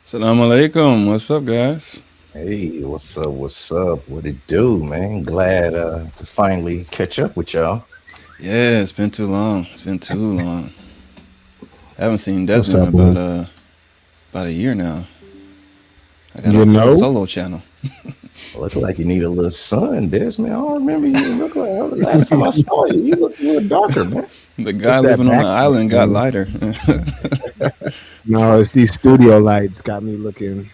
Assalamu alaikum. What's up, guys? Hey, what's up? What's up? What it do, man? Glad to finally catch up with y'all. Yeah, it's been too long. It's been too long. I haven't seen What's Desmond in up, boy? about a year now. I got a You whole know, solo channel. Look like you need a little sun, Desmond. I don't remember you. Look like last time I saw you, you looked a little darker, man. The guy it's that living on the backlight, island got man. lighter. No, it's these studio lights got me looking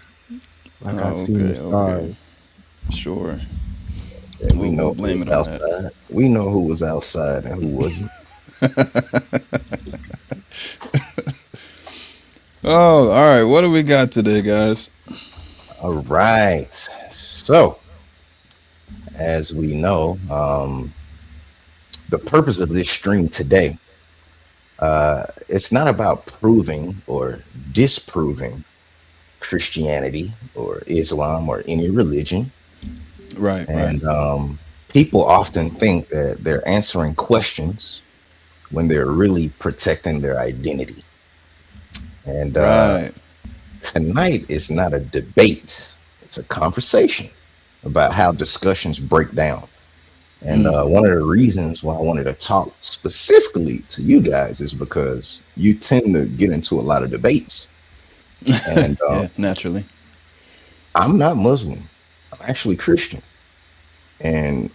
like I've Oh, seen the okay, okay, stars. sure. Yeah, we We'll know who blame was it on that. outside. We know who was outside and who wasn't. Oh, all right. What do we got today, guys? All right. So, as we know, the purpose of this stream today, it's not about proving or disproving Christianity or Islam or any religion. Right, right, And people often think that they're answering questions when they're really protecting their identity. And right. tonight is not a debate, it's a conversation about how discussions break down. And Mm. one of the reasons why I wanted to talk specifically to you guys is because you tend to get into a lot of debates. And Yeah, naturally. I'm not Muslim, I'm actually Christian. And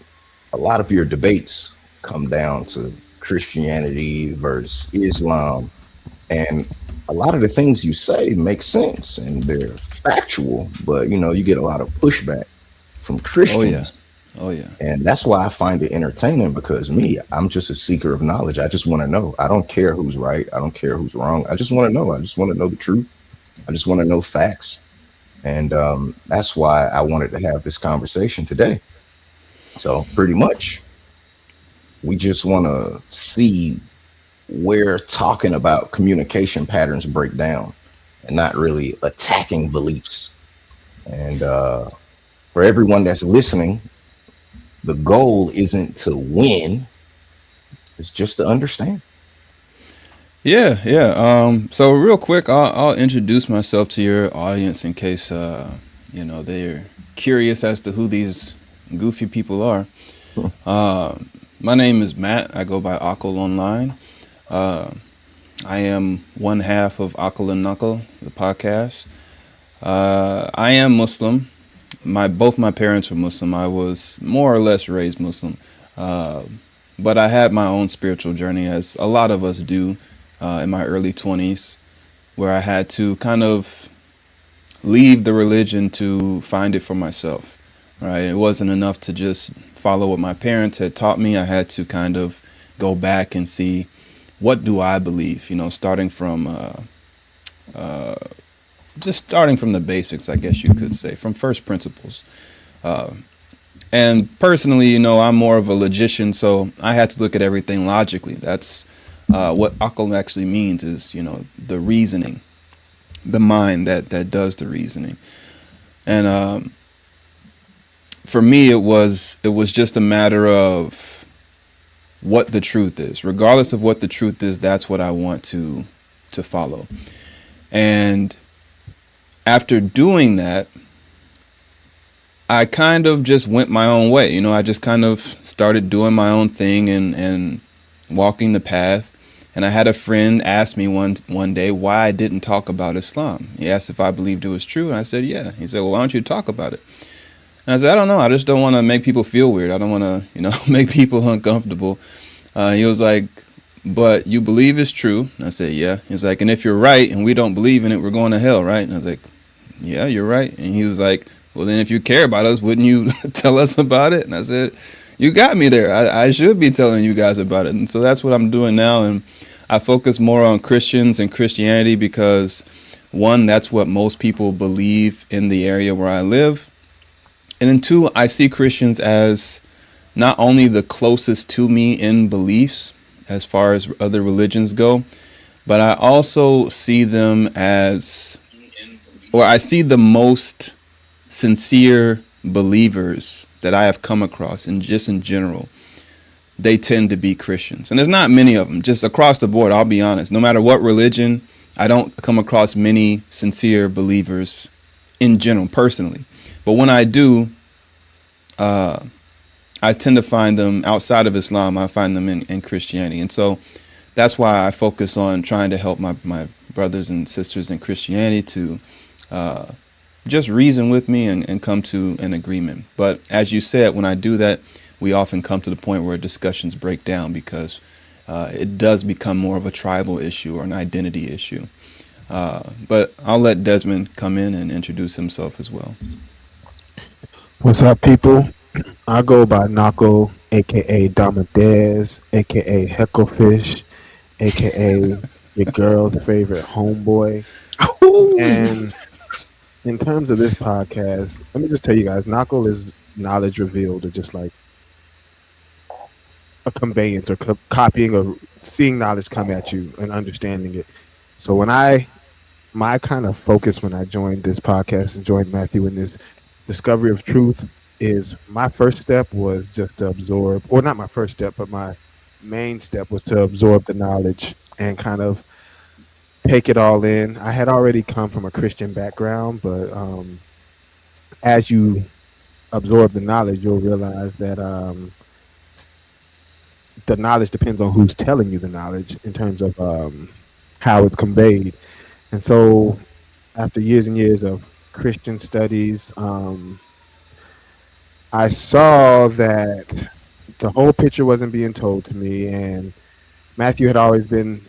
a lot of your debates come down to Christianity versus Islam. And a lot of the things you say make sense and they're factual, but you get a lot of pushback from Oh yeah. Christians. Oh yeah. And that's why I find it entertaining because me, I'm just a seeker of knowledge. I just want to know. I don't care who's right. I don't care who's wrong. I just want to know. I just want to know the truth. I just want to know facts. And that's why I wanted to have this conversation today. So, pretty much, we just want to see where talking about communication patterns break down and not really attacking beliefs. And for everyone that's listening, the goal isn't to win, it's just to understand. Yeah, yeah. So real quick, I'll introduce myself to your audience in case they're curious as to who these goofy people are. Uh, my name is Matt. I go by Aql online. Uh, I am one half of Aql Naql, the podcast. I am Muslim. Both my parents were Muslim. I was more or less raised Muslim, uh, but I had my own spiritual journey, as a lot of us do, in my early 20s, where I had to kind of leave the religion to find it for myself. Right? It wasn't enough to just follow what my parents had taught me. I had to kind of go back and see what do I believe. Starting from uh, just starting from the basics, I guess you could say, from first principles. Uh, and personally, I'm more of a logician, so I had to look at everything logically. That's what Aql actually means is, the reasoning, the mind that does the reasoning. And for me, it was just a matter of what the truth is. Regardless of what the truth is, that's what I want to follow. And after doing that, I kind of just went my own way. I just kind of started doing my own thing and walking the path. And I had a friend ask me one day why I didn't talk about Islam. He asked if I believed it was true, and I said yeah. He said, "Well, why don't you talk about it?" And I said, "I don't know. I just don't want to make people feel weird. I don't want to, make people uncomfortable." He was like, "But you believe it's true?" And I said, "Yeah." He was like, "And if you're right and we don't believe in it, we're going to hell, right?" And I was like, "Yeah, you're right." And he was like, "Well, then if you care about us, wouldn't you tell us about it?" And I said, "You got me there. I should be telling you guys about it." And so that's what I'm doing now. And I focus more on Christians and Christianity because, one, that's what most people believe in the area where I live. And then two, I see Christians as not only the closest to me in beliefs as far as other religions go, but I also see them as, or I see the most sincere believers that I have come across, and just in general, they tend to be Christians. And there's not many of them, just across the board, I'll be honest. No matter what religion I don't come across many sincere believers in general, personally. But when I do, uh, I tend to find them outside of Islam. I find them in Christianity. And so that's why I focus on trying to help my brothers and sisters in Christianity to uh, just reason with me and come to an agreement. But as you said, when I do that, we often come to the point where discussions break down because it does become more of a tribal issue or an identity issue. But I'll let Desmond come in and introduce himself as well. What's up, people? I go by Knuckle, aka Damadez, aka Hecklefish, aka your girl's favorite homeboy. And in terms of this podcast, let me just tell you guys, Knuckle is knowledge revealed, or just like a conveyance or copying or seeing knowledge come at you and understanding it. So my kind of focus when I joined this podcast and joined Matthew in this discovery of truth is my first step was just to absorb, or not my first step, but my main step was to absorb the knowledge and kind of take it all in. I had already come from a Christian background, but as you absorb the knowledge, you'll realize that the knowledge depends on who's telling you the knowledge in terms of how it's conveyed. And so, after years and years of Christian studies, I saw that the whole picture wasn't being told to me. And Matthew had always been,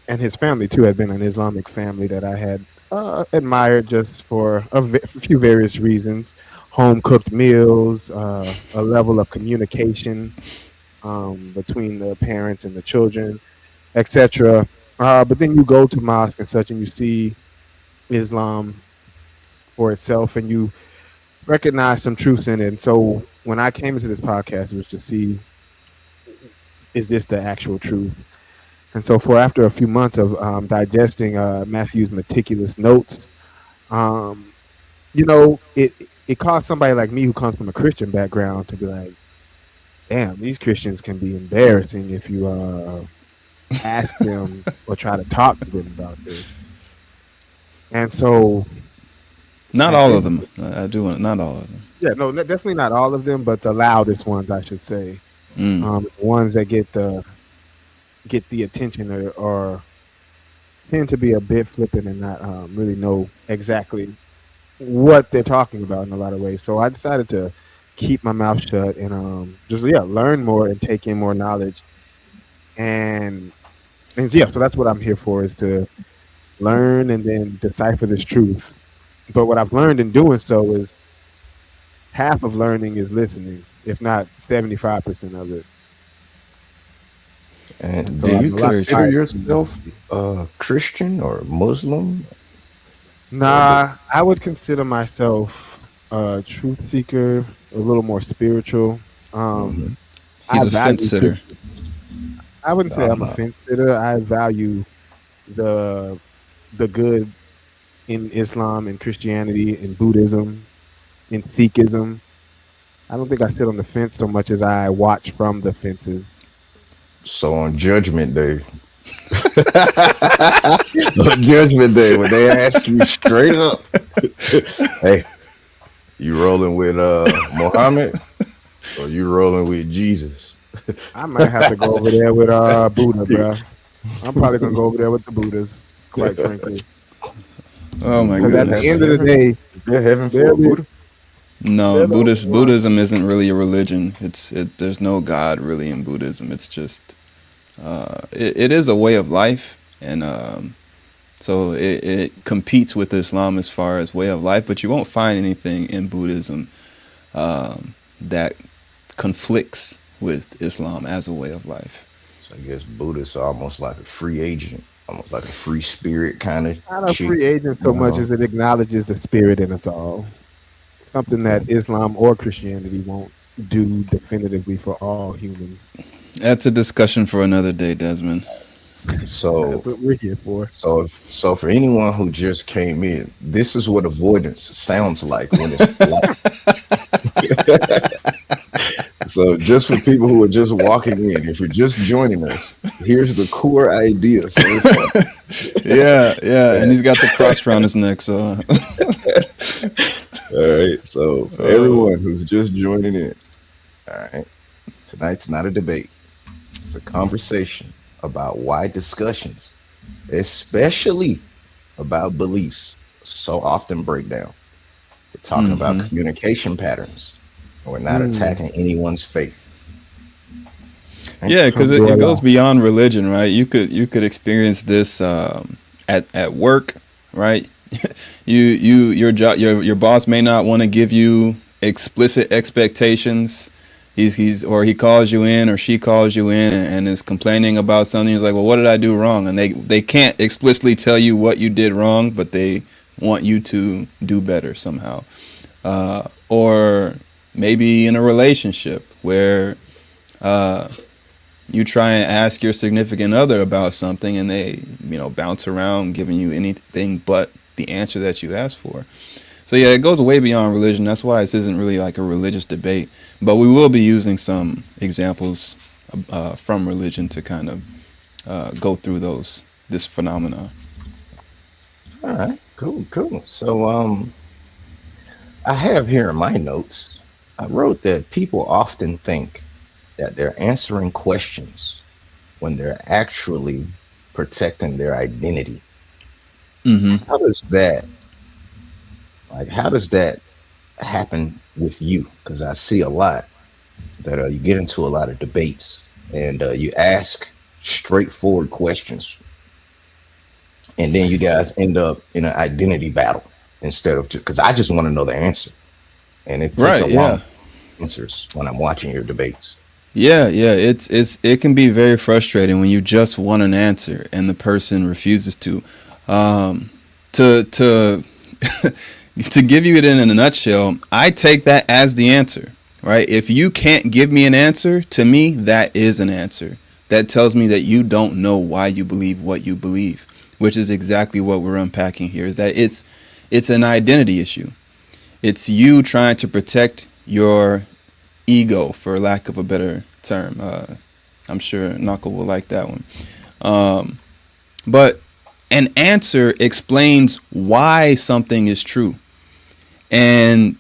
and his family too, had been an Islamic family that I had admired just for a few various reasons: home cooked meals, a level of communication between the parents and the children, etc. But then you go to mosque and such, and you see Islam for itself, and you recognize some truths in it. And so when I came into this podcast, it was to see, is this the actual truth? And so for after a few months of digesting Matthew's meticulous notes, um, it caused somebody like me who comes from a Christian background to be like, damn, these Christians can be embarrassing if you ask them or try to talk to them about this. And so Not at all of this, them. I do want not all of them. yeah, no, definitely not all of them, but the loudest ones, I should say, Mm. the ones that get the attention, or tend to be a bit flippant and not really know exactly what they're talking about in a lot of ways. So I decided to keep my mouth shut and just learn more and take in more knowledge. And yeah, so that's what I'm here for, is to learn and then decipher this truth. But what I've learned in doing so is half of learning is listening, if not 75% of it. And And so do I'm you a lot Very consider true. quieter. yourself Christian or Muslim or both? Nah, I would consider myself a truth seeker, a little more spiritual. Hmm. Um, He's I a fence value truth. sitter. I wouldn't say I'm I'm a not. fence sitter. I value the the good in Islam and Christianity and Buddhism and Sikhism. I don't think I sit on the fence so much as I watch from the fences. So on Judgment Day, on Judgment Day, when they ask you straight up, hey, you rolling with Muhammad or you rolling with Jesus? I might have to go over there with Buddha, bro. I'm probably gonna go over there with the Buddhas, quite frankly, Oh my because Buddha at the goodness. has end of the heaven. day, Is there heaven they're for a the Buddha? No, they're the only ones. Buddhism isn't really a religion. There's no God really in Buddhism. It's just it is a way of life, and so it competes with Islam as far as way of life. But you won't find anything in Buddhism that conflicts with Islam as a way of life. So I guess Buddhists are almost like a free agent, almost like a free spirit kind of Not a chick. free agent so You much know? as it acknowledges the spirit in us all. Something that Okay. Islam or Christianity won't do definitively for all humans. That's a discussion for another day, Desmond. So That's what we're here for. so for anyone who just came in, this is what avoidance sounds like when it's like. So just for people who are just walking in, if you're just joining us, here's the core idea so far. Yeah, yeah, and he's got the cross around his neck. So, All right. So for everyone who's just joining in, all right, tonight's not a debate. It's a conversation about why discussions, especially about beliefs, so often break down. We're talking about communication patterns. We're not attacking anyone's faith. Right? yeah, because it goes Alhamdulillah. beyond religion, right? You could experience this at work, right? Your job your boss may not want to give you explicit expectations. He calls you in or she calls you in and is complaining about something. He's like, well, what did I do wrong? And they can't explicitly tell you what you did wrong, but they want you to do better somehow. Or maybe in a relationship where you try and ask your significant other about something and they bounce around giving you anything but the answer that you asked for. So yeah, it goes way beyond religion. That's why this isn't really like a religious debate, but we will be using some examples from religion to kind of go through this phenomena. All right. Cool. Cool. So I have here in my notes, I wrote that people often think that they're answering questions when they're actually protecting their identity. Hmm. How does that how does that happen with you? Because I see a lot that you get into a lot of debates and you ask straightforward questions, and then you guys end up in an identity battle instead of because I just want to know the answer, and it takes a Right. long Yeah. answers when I'm watching your debates. Yeah. Yeah. It can be very frustrating when you just want an answer and the person refuses to. To to give you it in a nutshell, I take that as the answer, right? If you can't give me an answer, to me, that is an answer. That tells me that you don't know why you believe what you believe, which is exactly what we're unpacking here. Is that it's an identity issue. It's you trying to protect your ego, for lack of a better term. I'm sure Knuckle will like that one. But an answer explains why something is true. And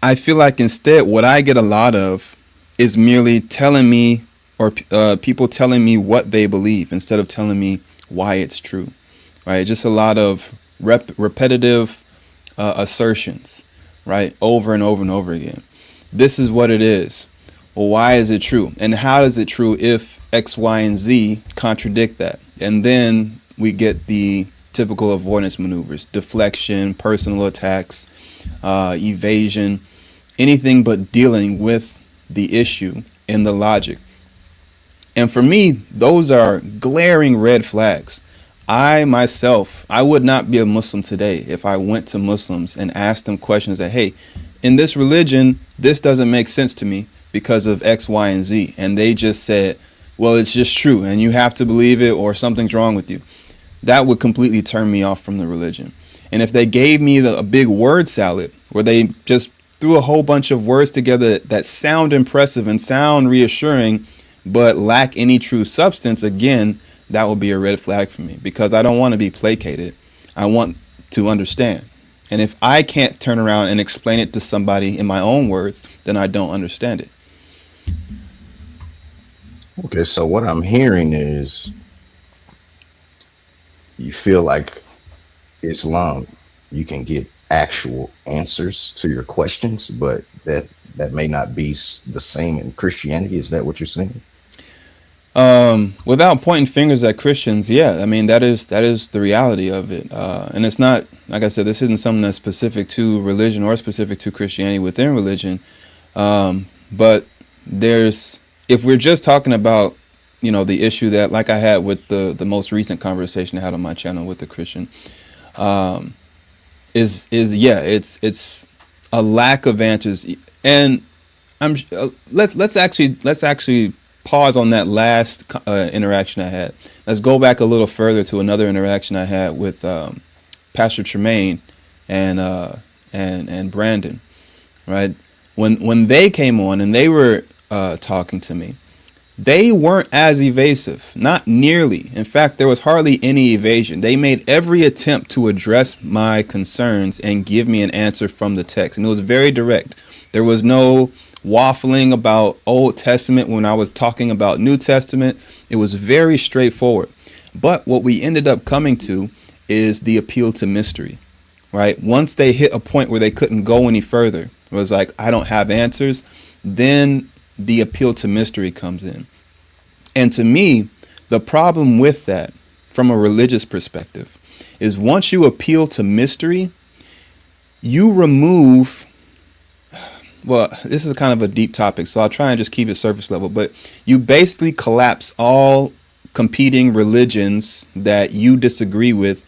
I feel like instead, what I get a lot of is merely telling me or people telling me what they believe instead of telling me why it's true. Right? Just a lot of repetitive assertions, right? Over and over and over again. This is what it is. Well, why is it true? And how is it true if X, Y, and Z contradict that? And then we get the typical avoidance maneuvers, deflection, personal attacks, evasion, anything but dealing with the issue and the logic. And for me, those are glaring red flags. I myself, I would not be a Muslim today if I went to Muslims and asked them questions that, hey, in this religion, this doesn't make sense to me because of X, Y, and Z. And they just said, well, it's just true and you have to believe it or something's wrong with you. That would completely turn me off from the religion. And if they gave me a big word salad where they just threw a whole bunch of words together that sound impressive and sound reassuring, but lack any true substance, again, that would be a red flag for me because I don't want to be placated. I want to understand. And if I can't turn around and explain it to somebody in my own words, then I don't understand it. Okay, so what I'm hearing is you feel like Islam, you can get actual answers to your questions, but that may not be the same in Christianity. Is that what you're saying? Without pointing fingers at Christians, yeah, I mean that is the reality of it, and it's not like I said. This isn't something that's specific to religion or specific to Christianity within religion, but there's if we're just talking about the issue that like I had with the most recent conversation I had on my channel with the Christian, is yeah, it's a lack of answers, and let's actually pause on that last interaction I had. Let's go back a little further to another interaction I had with Pastor Tremaine and Brandon. Right when they came on and they were talking to me, they weren't as evasive, not nearly. In fact, there was hardly any evasion. They made every attempt to address my concerns and give me an answer from the text. And it was very direct. There was no waffling about Old Testament when I was talking about New Testament. It was very straightforward. But what we ended up coming to is the appeal to mystery, right? Once they hit a point where they couldn't go any further, it was like, I don't have answers, then the appeal to mystery comes in. And to me, the problem with that from a religious perspective is once you appeal to mystery, you remove, well, this is kind of a deep topic, so I'll try and just keep it surface level, but you basically collapse all competing religions that you disagree with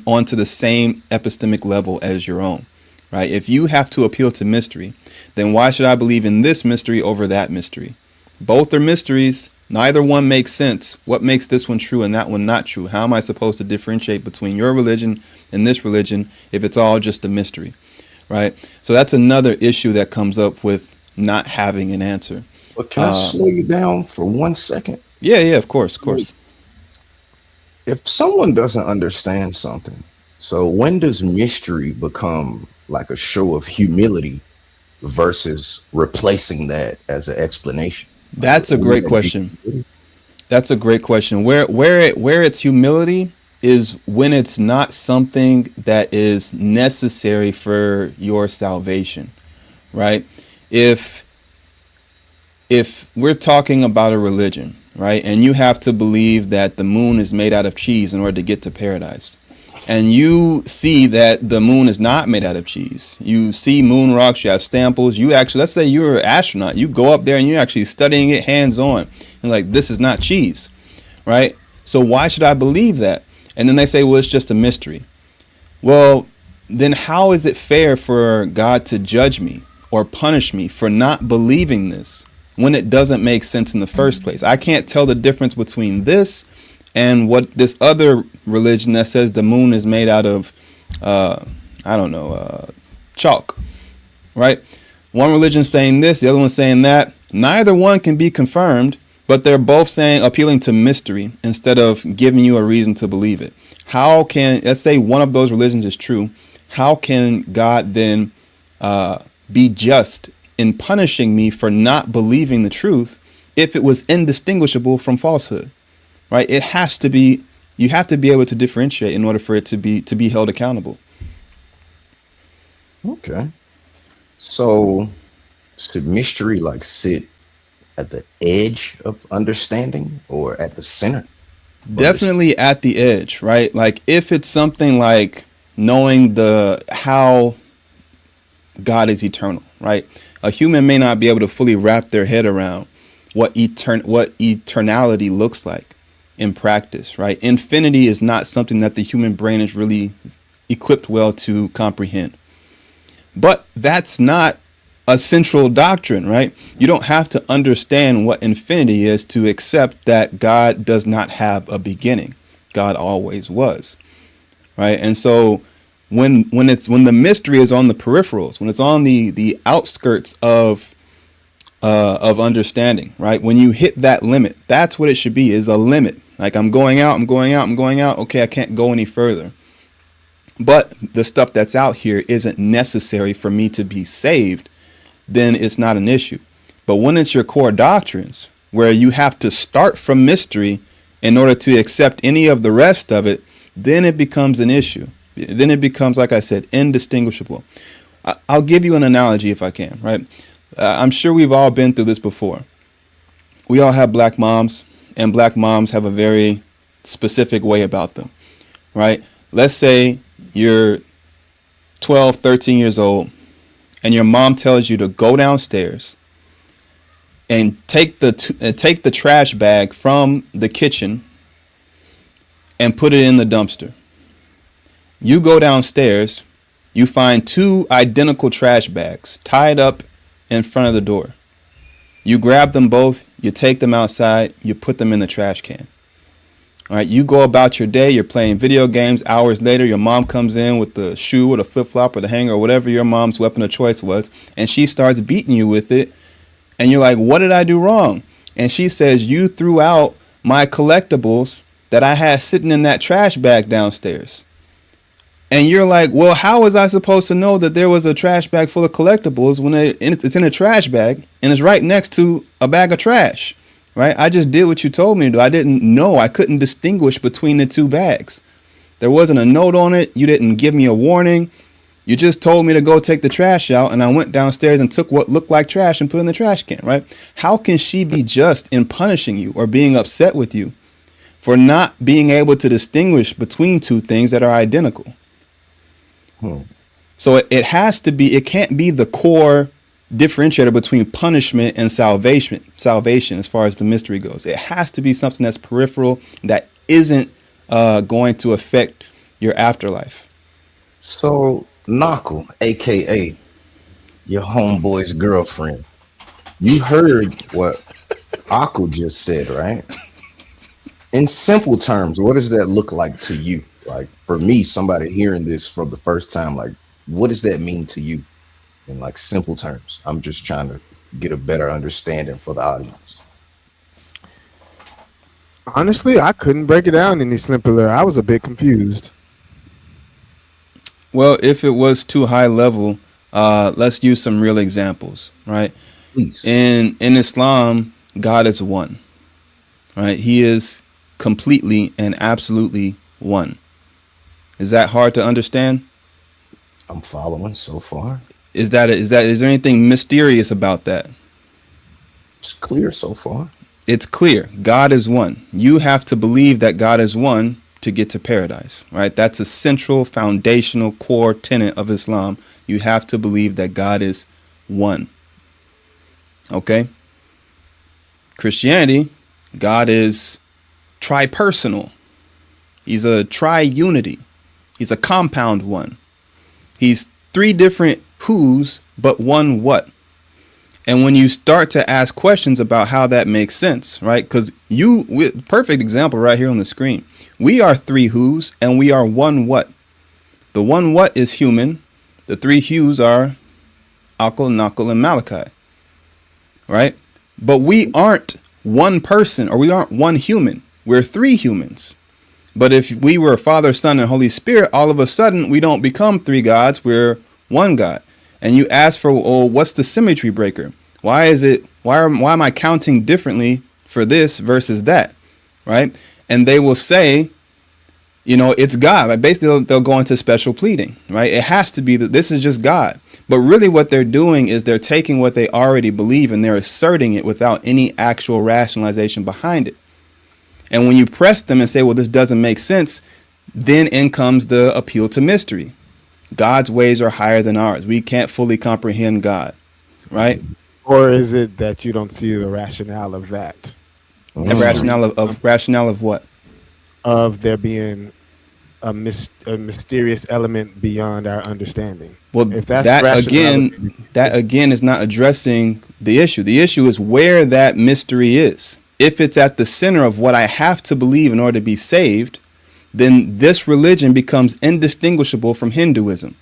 onto the same epistemic level as your own, right? If you have to appeal to mystery, then why should I believe in this mystery over that mystery? Both are mysteries. Neither one makes sense. What makes this one true and that one not true? How am I supposed to differentiate between your religion and this religion if it's all just a mystery, right? So that's another issue that comes up with not having an answer. But can I slow you down for 1 second? Yeah, of course. If someone doesn't understand something, so when does mystery become like a show of humility versus replacing that as an explanation? That's a great question. That's a great question. Where it's humility is when it's not something that is necessary for your salvation, right? If we're talking about a religion, right, and you have to believe that the moon is made out of cheese in order to get to paradise, and you see that the moon is not made out of cheese. You see moon rocks, you have samples. You actually, let's say you're an astronaut. You go up there and you're actually studying it hands-on. And like, this is not cheese, right? So why should I believe that? And then they say, well, it's just a mystery. Well, then how is it fair for God to judge me or punish me for not believing this when it doesn't make sense in the first place? I can't tell the difference between this and what this other religion that says the moon is made out of, chalk, right? One religion saying this, the other one saying that. Neither one can be confirmed, but they're both saying appealing to mystery instead of giving you a reason to believe it. How can, let's say one of those religions is true, how can God then be just in punishing me for not believing the truth if it was indistinguishable from falsehood? Right? It has to be, you have to be able to differentiate in order for it to be held accountable. Okay. So should mystery like sit at the edge of understanding or at the center? Definitely at the edge, right? Like if it's something like knowing how God is eternal, right? A human may not be able to fully wrap their head around what eternality looks like in practice, right? Infinity is not something that the human brain is really equipped well to comprehend. But that's not a central doctrine, right? You don't have to understand what infinity is to accept that God does not have a beginning. God always was, right? And so when the mystery is on the peripherals, when it's on the outskirts of understanding, right? When you hit that limit, that's what it should be, is a limit. Like I'm going out. Okay, I can't go any further. But the stuff that's out here isn't necessary for me to be saved, then it's not an issue. But when it's your core doctrines, where you have to start from mystery in order to accept any of the rest of it, then it becomes an issue. Then it becomes, like I said, indistinguishable. I'll give you an analogy if I can, right? I'm sure we've all been through this before. We all have black moms, and black moms have a very specific way about them, right? Let's say you're 12, 13 years old, and your mom tells you to go downstairs and take the trash bag from the kitchen and put it in the dumpster. You go downstairs, you find two identical trash bags tied up in front of the door. You grab them both, you take them outside, you put them in the trash can. All right, you go about your day, you're playing video games. Hours later, your mom comes in with the shoe or the flip-flop or the hanger or whatever your mom's weapon of choice was, and she starts beating you with it And you're like, what did I do wrong? And she says, you threw out my collectibles that I had sitting in that trash bag downstairs. And you're like, well, how was I supposed to know that there was a trash bag full of collectibles when it's in a trash bag and it's right next to a bag of trash, right? I just did what you told me to do. I didn't know. I couldn't distinguish between the two bags. There wasn't a note on it. You didn't give me a warning. You just told me to go take the trash out, and I went downstairs and took what looked like trash and put it in the trash can, right? How can she be just in punishing you or being upset with you for not being able to distinguish between two things that are identical? So it has to be, it can't be the core differentiator between punishment and salvation as far as the mystery goes. It has to be something that's peripheral, that isn't going to affect your afterlife. So, Knuckle, aka your homeboy's girlfriend, you heard what Aql just said, right? In simple terms, what does that look like to you? Like, for me, somebody hearing this for the first time, like, what does that mean to you in like simple terms? I'm just trying to get a better understanding for the audience. Honestly, I couldn't break it down any simpler. I was a bit confused. Well, if it was too high level, let's use some real examples, right? Please. In Islam, God is one, right? He is completely and absolutely one. Is that hard to understand? I'm following so far. Is there anything mysterious about that? It's clear so far. It's clear. God is one. You have to believe that God is one to get to paradise, right? That's a central, foundational, core tenet of Islam. You have to believe that God is one. Okay? Christianity, God is tripersonal. He's a tri-unity. He's a compound one. He's three different who's, but one what. And when you start to ask questions about how that makes sense, right? Because perfect example right here on the screen. We are three who's and we are one what. The one what is human. The three hues are Aql, Naql, and Malachi, right? But we aren't one person, or we aren't one human. We're three humans. But if we were Father, Son, and Holy Spirit, all of a sudden we don't become three gods. We're one God. And you ask for, oh, what's the symmetry breaker? Why am I counting differently for this versus that, right? And they will say, it's God. Like basically, they'll go into special pleading, right? It has to be that this is just God. But really what they're doing is they're taking what they already believe and they're asserting it without any actual rationalization behind it. And when you press them and say, well, this doesn't make sense, then in comes the appeal to mystery. God's ways are higher than ours. We can't fully comprehend God, right? Or is it that you don't see the rationale of that? Rationale of what? Of there being a mysterious element beyond our understanding. Well, if that's that again is not addressing the issue. The issue is where that mystery is. If it's at the center of what I have to believe in order to be saved, then this religion becomes indistinguishable from Hinduism.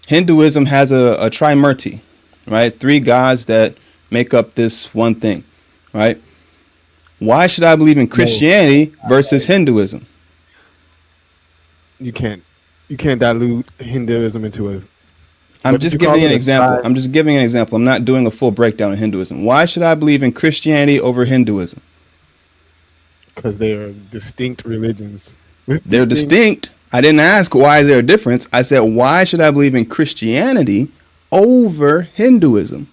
Hinduism has a trimurti, right? Three gods that make up this one thing, right? Why should I believe in Christianity versus Hinduism? You can't dilute Hinduism into a... I'm just giving an example. I'm not doing a full breakdown of Hinduism. Why should I believe in Christianity over Hinduism? Because they are distinct religions. They're distinct. I didn't ask why is there a difference. I said, why should I believe in Christianity over Hinduism?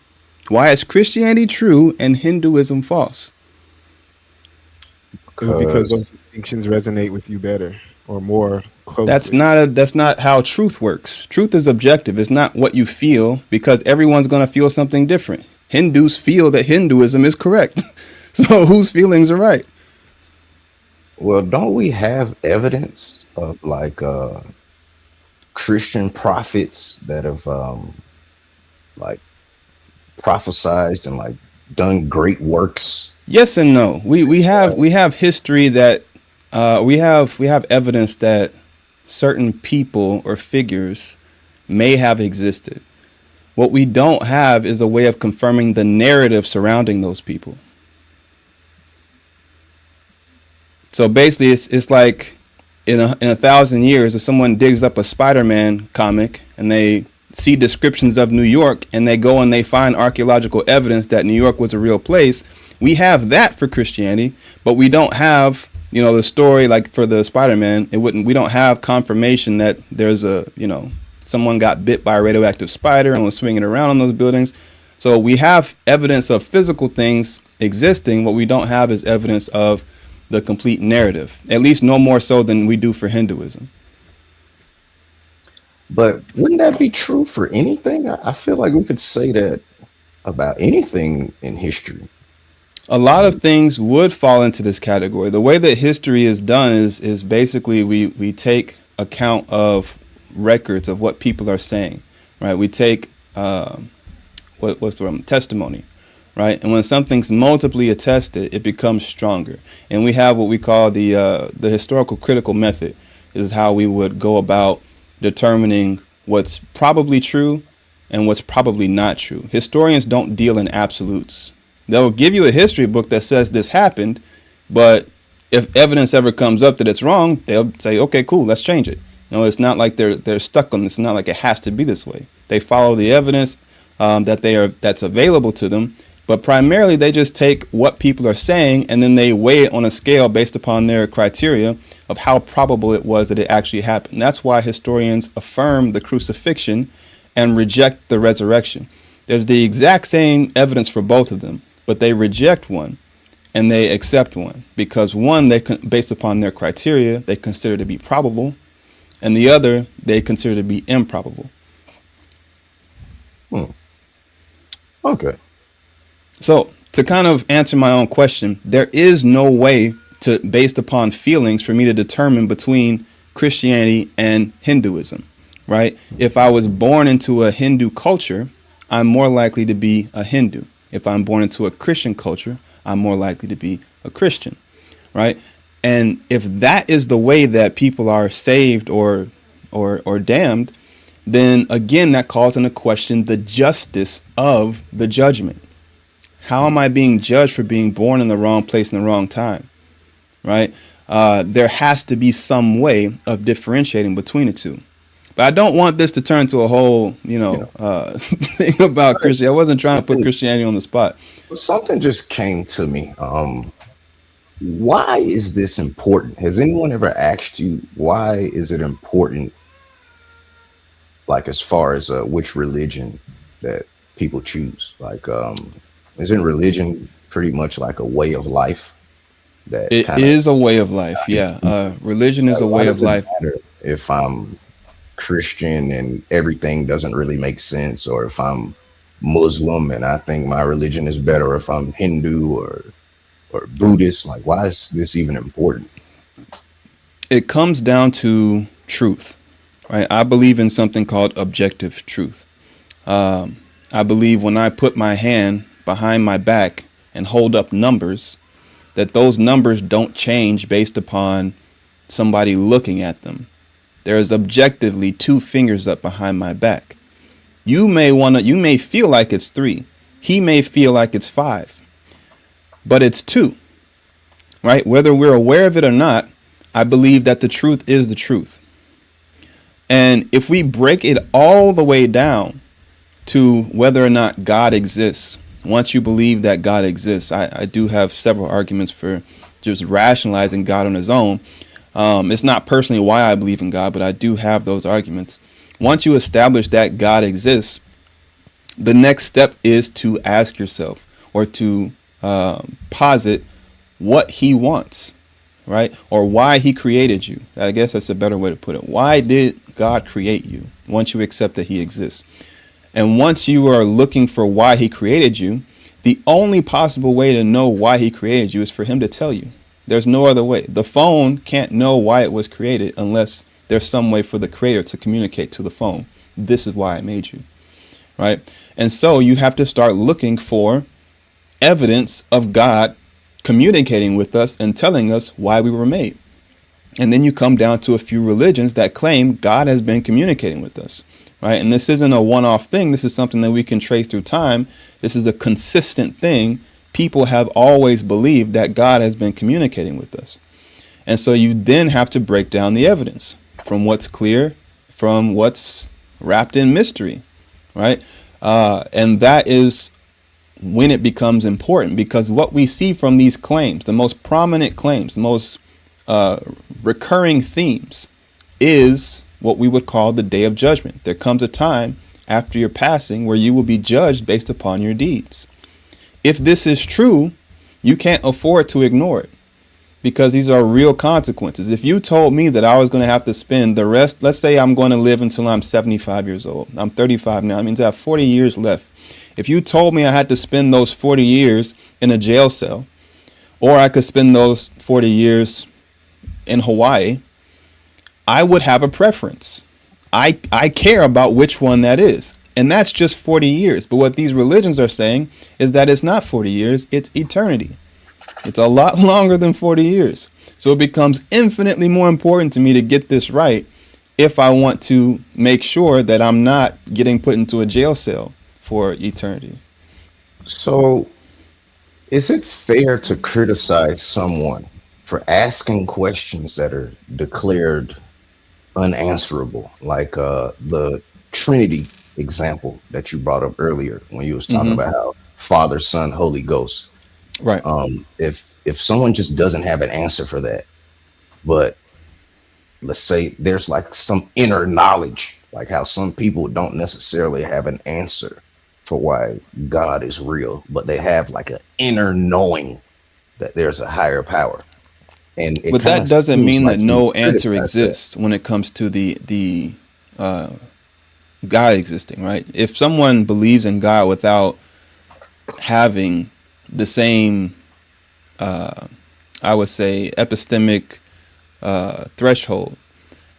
Why is Christianity true and Hinduism false? Because those distinctions resonate with you better or more closely. That's not how truth works. Truth is objective. It's not what you feel, because everyone's going to feel something different. Hindus feel that Hinduism is correct. So whose feelings are right? Well, don't we have evidence of like Christian prophets that have like prophesized and like done great works? Yes and no. We have history that we have evidence that certain people or figures may have existed. What we don't have is a way of confirming the narrative surrounding those people. So basically, it's like in a 1,000 years, if someone digs up a Spider-Man comic and they see descriptions of New York and they go and they find archaeological evidence that New York was a real place, we have that for Christianity, but we don't have, the story like for the Spider-Man. We don't have confirmation that there's someone got bit by a radioactive spider and was swinging around on those buildings. So we have evidence of physical things existing. What we don't have is evidence of the complete narrative, at least no more so than we do for Hinduism. But wouldn't that be true for anything? I feel like we could say that about anything in history. A lot of things would fall into this category. The way that history is done is basically we take account of records of what people are saying, right? We take what's the word? Testimony, right? And when something's multiply attested, it becomes stronger. And we have what we call the historical critical method. Is how we would go about determining what's probably true and what's probably not true. Historians don't deal in absolutes. They'll give you a history book that says this happened, but if evidence ever comes up that it's wrong, they'll say, okay, cool, let's change it. No, it's not like they're stuck on this. It's not like it has to be this way. They follow the evidence that's available to them, but primarily they just take what people are saying and then they weigh it on a scale based upon their criteria of how probable it was that it actually happened. That's why historians affirm the crucifixion and reject the resurrection. There's the exact same evidence for both of them, but they reject one and they accept one because one, based upon their criteria, they consider to be probable, and the other, they consider to be improbable. Okay. So to kind of answer my own question, there is no way to, based upon feelings, for me to determine between Christianity and Hinduism, right? If I was born into a Hindu culture, I'm more likely to be a Hindu. If I'm born into a Christian culture, I'm more likely to be a Christian, right? And if that is the way that people are saved or damned, then again, that calls into question the justice of the judgment. How am I being judged for being born in the wrong place in the wrong time, right? There has to be some way of differentiating between the two. But I don't want this to turn to a whole, thing about Christianity. I wasn't trying to put Christianity on the spot. Something just came to me. Why is this important? Has anyone ever asked you why is it important? Like as far as which religion that people choose, like isn't religion pretty much like a way of life? That it is a way of life. Yeah, religion is a way of life. If I'm Christian and everything doesn't really make sense, or if I'm Muslim and I think my religion is better, or if I'm Hindu or Buddhist, like why is this even important? It comes down to truth, right? I believe in something called objective truth. I believe when I put my hand behind my back and hold up numbers, that those numbers don't change based upon somebody looking at them. There is objectively 2 fingers up behind my back. You may feel like it's 3. He may feel like it's 5, but it's 2, right? Whether we're aware of it or not, I believe that the truth is the truth. And if we break it all the way down to whether or not God exists, once you believe that God exists, I do have several arguments for just rationalizing God on his own. It's not personally why I believe in God, but I do have those arguments. Once you establish that God exists, the next step is to ask yourself or to posit what he wants, right? Or why he created you. I guess that's a better way to put it. Why did God create you once you accept that he exists? And once you are looking for why he created you, the only possible way to know why he created you is for him to tell you. There's no other way. The phone can't know why it was created unless there's some way for the creator to communicate to the phone. This is why I made you, right? And so you have to start looking for evidence of God communicating with us and telling us why we were made. And then you come down to a few religions that claim God has been communicating with us. right? And this isn't a one-off thing. This is something that we can trace through time. This is a consistent thing. People have always believed that God has been communicating with us. And so you then have to break down the evidence from what's clear, from what's wrapped in mystery, right? And that is when it becomes important, because what we see from these claims, the most prominent claims, the most recurring themes, is what we would call the day of judgment. There comes a time after your passing where you will be judged based upon your deeds. If this is true, you can't afford to ignore it, because these are real consequences. If you told me that I was going to have to spend the rest, let's say I'm going to live until I'm 75 years old. I'm 35 now. That means I have 40 years left. If you told me I had to spend those 40 years in a jail cell, or I could spend those 40 years in Hawaii, I would have a preference. I care about which one that is. And that's just 40 years. But what these religions are saying is that it's not 40 years, it's eternity. It's a lot longer than 40 years. So it becomes infinitely more important to me to get this right if I want to make sure that I'm not getting put into a jail cell for eternity. So, is it fair to criticize someone for asking questions that are declared unanswerable, like the Trinity example that you brought up earlier when you was talking Hmm. about how Father, Son, Holy Ghost? Right. If someone just doesn't have an answer for that, but let's say there's like some inner knowledge, like how some people don't necessarily have an answer for why God is real, but they have like an inner knowing that there's a higher power. And it But kind that of doesn't seems mean that like you no answer criticize that. exists when it comes to the uh, God existing, right? If someone believes in God without having the same, uh, I would say, epistemic threshold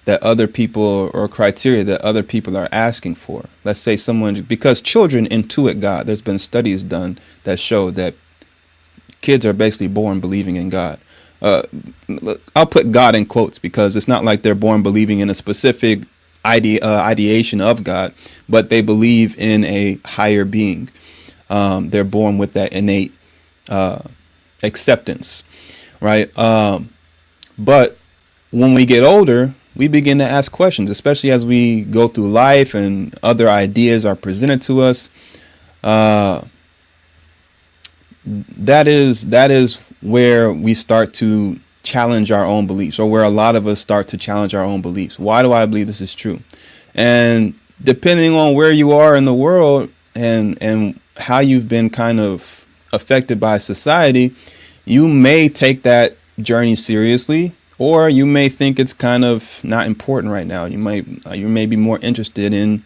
that other people, or criteria that other people are asking for. Let's say someone, because children intuit God. There's been studies done that show that kids are basically born believing in God. Uh, I'll put God in quotes because it's not like they're born believing in a specific ideation of God, but they believe in a higher being. They're born with that innate uh, acceptance, right? But when we get older, we begin to ask questions, especially as we go through life and other ideas are presented to us. Uh, that is where we start to challenge our own beliefs, or where a lot of us start to challenge our own beliefs. Why do I believe this is true? And depending on where you are in the world, and how you've been kind of affected by society, you may take that journey seriously, or you may think it's kind of not important right now. You may be more interested in,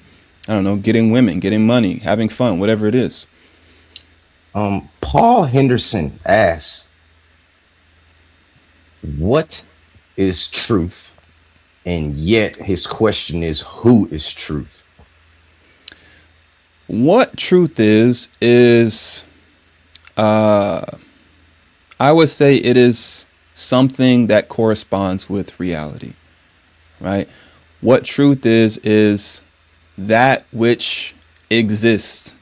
I don't know, getting women, getting money, having fun, whatever it is. Paul Henderson asks, "What is truth?" And yet his question is, "Who is truth?" What truth is uh, I would say it is something that corresponds with reality, right? What truth is that which exists,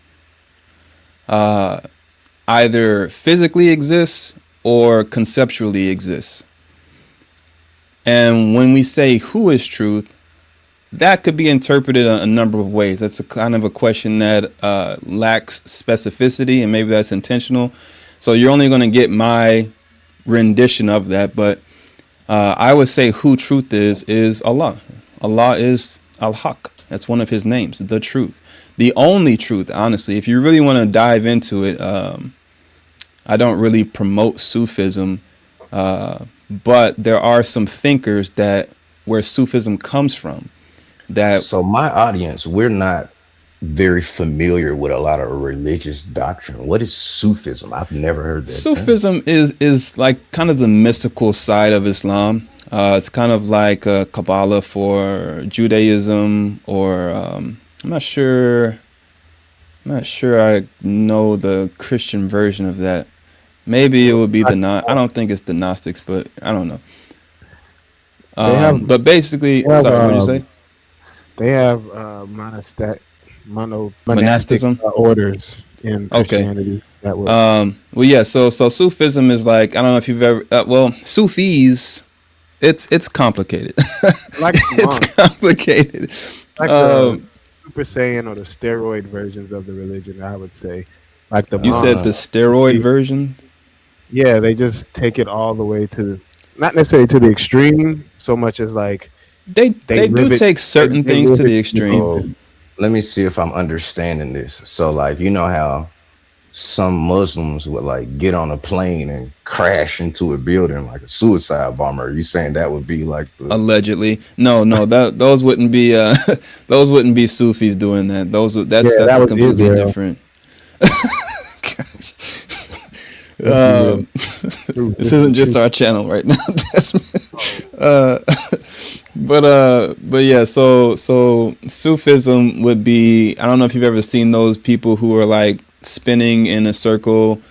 uh, either physically exists or conceptually exists. And when we say who is truth, that could be interpreted a number of ways. That's a kind of a question that lacks specificity, and maybe that's intentional. So you're only going to get my rendition of that. But I would say who truth is Allah. Allah is Al-Haq. That's one of his names, the truth. The only truth, honestly. If you really want to dive into it, I don't really promote Sufism, but there are some thinkers that where Sufism comes from. That So my audience, we're not very familiar with a lot of religious doctrine. What is Sufism? I've never heard that term. Sufism is like kind of the mystical side of Islam. It's kind of like Kabbalah for Judaism, or I'm not sure. I'm not sure I know the Christian version of that. Maybe it would be the non. I don't think it's the Gnostics, but I don't know. They have But basically, they have sorry, what did you say? They have monastic Monasticism. orders in Okay. Christianity that would Well, yeah. So Sufism is like, I don't know if you've ever. Well, Sufis. It's complicated. like the It's monks, complicated. like the Um, Super Saiyan or the steroid versions of the religion. I would say, like the you said monks. the steroid version. Yeah, they just take it all the way to not necessarily to the extreme so much as like they They do live it take certain they things live to it the to the extreme. So fullest. let me see if I'm understanding this. So like you know how some Muslims would like get on a plane and crash into a building like a suicide bomber. You saying that would be like the Allegedly, no, that those wouldn't be those wouldn't be Sufis doing that. Yeah, That's that a was completely Israel. different. Let's be real. True. This This is isn't just true. our channel right now. Oh, uh, but yeah, so Sufism would be, I don't know if you've ever seen those people who are like spinning in a circle.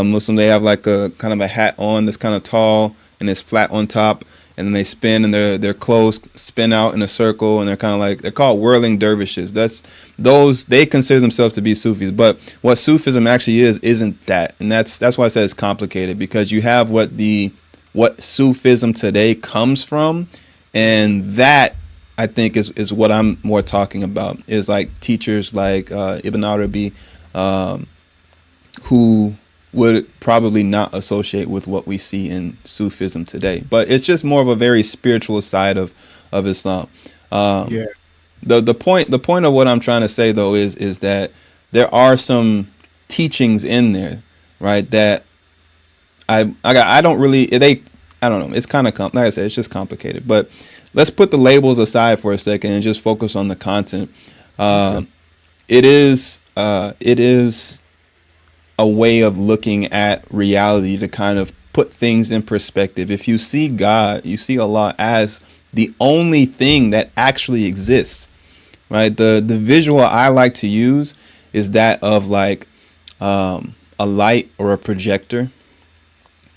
Muslim, they have like a kind of a hat on that's kind of tall and it's flat on top, and then they spin and their clothes spin out in a circle, and they're kind of like, they're called whirling dervishes. That's those, they consider themselves to be Sufis, but what Sufism actually is isn't that, and that's why I said it's complicated, because you have what Sufism today comes from, and that I think is what I'm more talking about, is like teachers like Ibn Arabi, um, who would probably not associate with what we see in Sufism today. But it's just more of a very spiritual side of Islam. Um, yeah. the point of what I'm trying to say though is that there are some teachings in there, right? That I don't really, they, I don't know. It's kind of like I said, it's just complicated. But let's put the labels aside for a second and just focus on the content. Okay. It is a way of looking at reality to kind of put things in perspective. If you see God, you see Allah as the only thing that actually exists, right? The visual I like to use is that of like a light or a projector,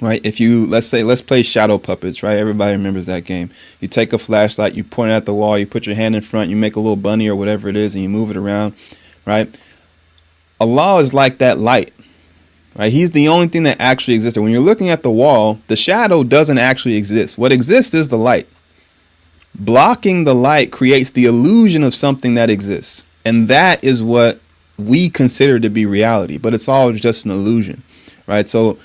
right? If you, let's play shadow puppets, right? Everybody remembers that game. You take a flashlight, you point it at the wall, you put your hand in front, you make a little bunny or whatever it is, and you move it around, right? Allah is like that light, right? He's the only thing that actually exists. When you're looking at the wall, the shadow doesn't actually exist. What exists is the light. Blocking the light creates the illusion of something that exists, and that is what we consider to be reality, but it's all just an illusion, right? So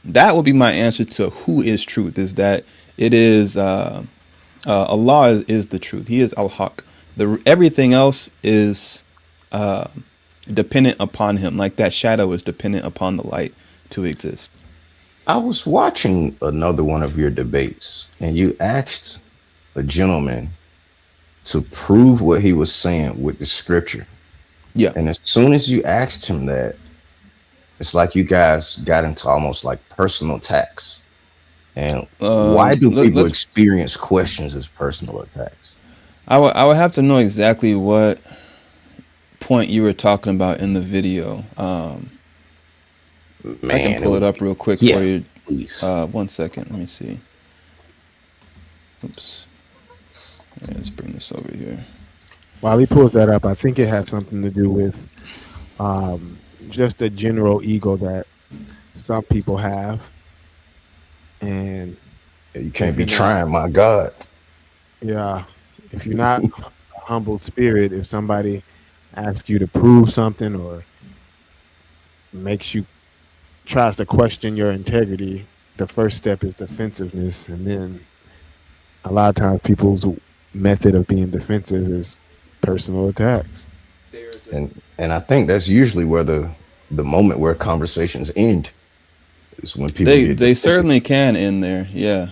that would be my answer to who is truth, is that it is Allah is the truth. He is al-haq. Everything else is dependent upon him, like that shadow is dependent upon the light to exist. I was watching another one of your debates and you asked a gentleman to prove what he was saying with the scripture. Yeah. And as soon as you asked him that, it's like you guys got into almost like personal attacks. And why do people Let's. experience questions as personal attacks? I would have to know exactly what point you were talking about in the video. I can Man, pull it up real quick yeah, for you. please. 1 second. Let me see. Oops. Yeah, let's bring this over here. While he pulls that up, I think it has something to do with um, just the general ego that some people have, and You can't if be you're not, trying, my God. yeah, if you're not a humble spirit, if somebody asks you to prove something or makes you tries to question your integrity, the first step is defensiveness, and then a lot of times people's method of being defensive is personal attacks. And I think that's usually where the moment where conversations end is when people get They defensive. certainly can in there. Yeah.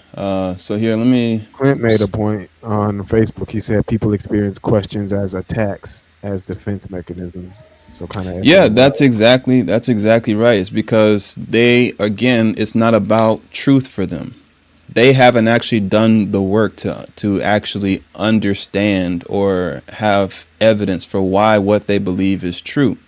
So here, let me. Clint made a Oops. point on Facebook. He said people experience questions as attacks, as defense mechanisms. So kind of Yeah, echoing that. that's exactly right. It's because they, again, it's not about truth for them. They haven't actually done the work to actually understand or have evidence for why what they believe is true.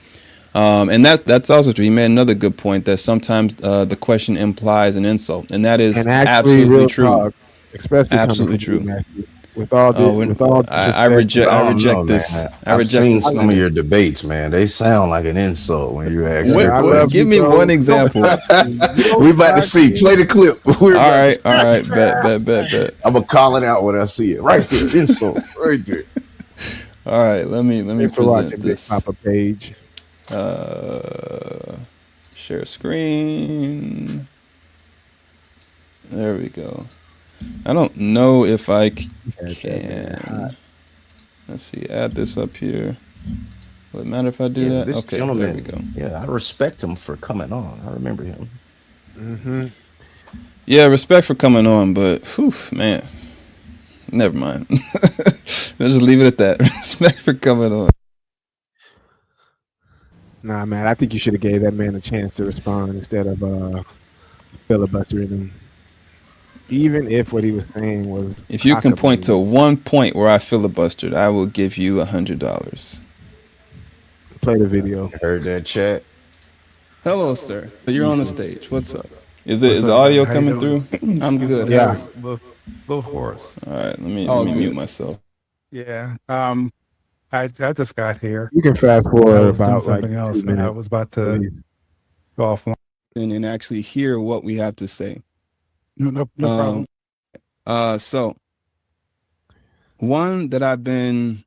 And that's also true. He made another good point that sometimes the question implies an insult, and that is And actually, absolutely real true. talk, especially coming Absolutely from you, true. Matthew. with all the Oh, with all I disrespect, reject. I I don't know, reject man. this. I I've reject seen this some of slander. your debates, man. They sound like an insult when you ask brother, their I What? love questions. Give you, me bro. one You don't example. try to. You don't We about to try see. Play to. the clip. We're All about to right, all see. right, bet. I'm gonna call it out when I see it. Right there, insult. Right there. All right, let me Thanks for present watching, Big this. Papa Page. Uh, share screen. There we go. I don't know if I You had that man hot. can. Let's see. Add this up here. Will it matter if I do Yeah, that? this Okay, there we gentleman. go. Yeah, I respect him for coming on. I remember him. Mm-hmm. Yeah, respect for coming on, but whew, man, never mind. Let's just leave it at that. Respect for coming on. Nah, man, I think you should have gave that man a chance to respond instead of filibustering him. Even if what he was saying was If you can point to cockamamie. one point where I filibustered, I will give you $100. Play the video. You heard that chat? Hello, sir. You're on the stage. What's up? Is What's the up, man? audio How you coming doing? through? I'm good. How Yeah. is little Forrest? All right, let All me mute good. myself. Yeah. I just got here. You can fast I forward was doing about like something 2 else, and I minutes, was about to please. go offline. And actually hear what we have to say. No problem. So one that I've been.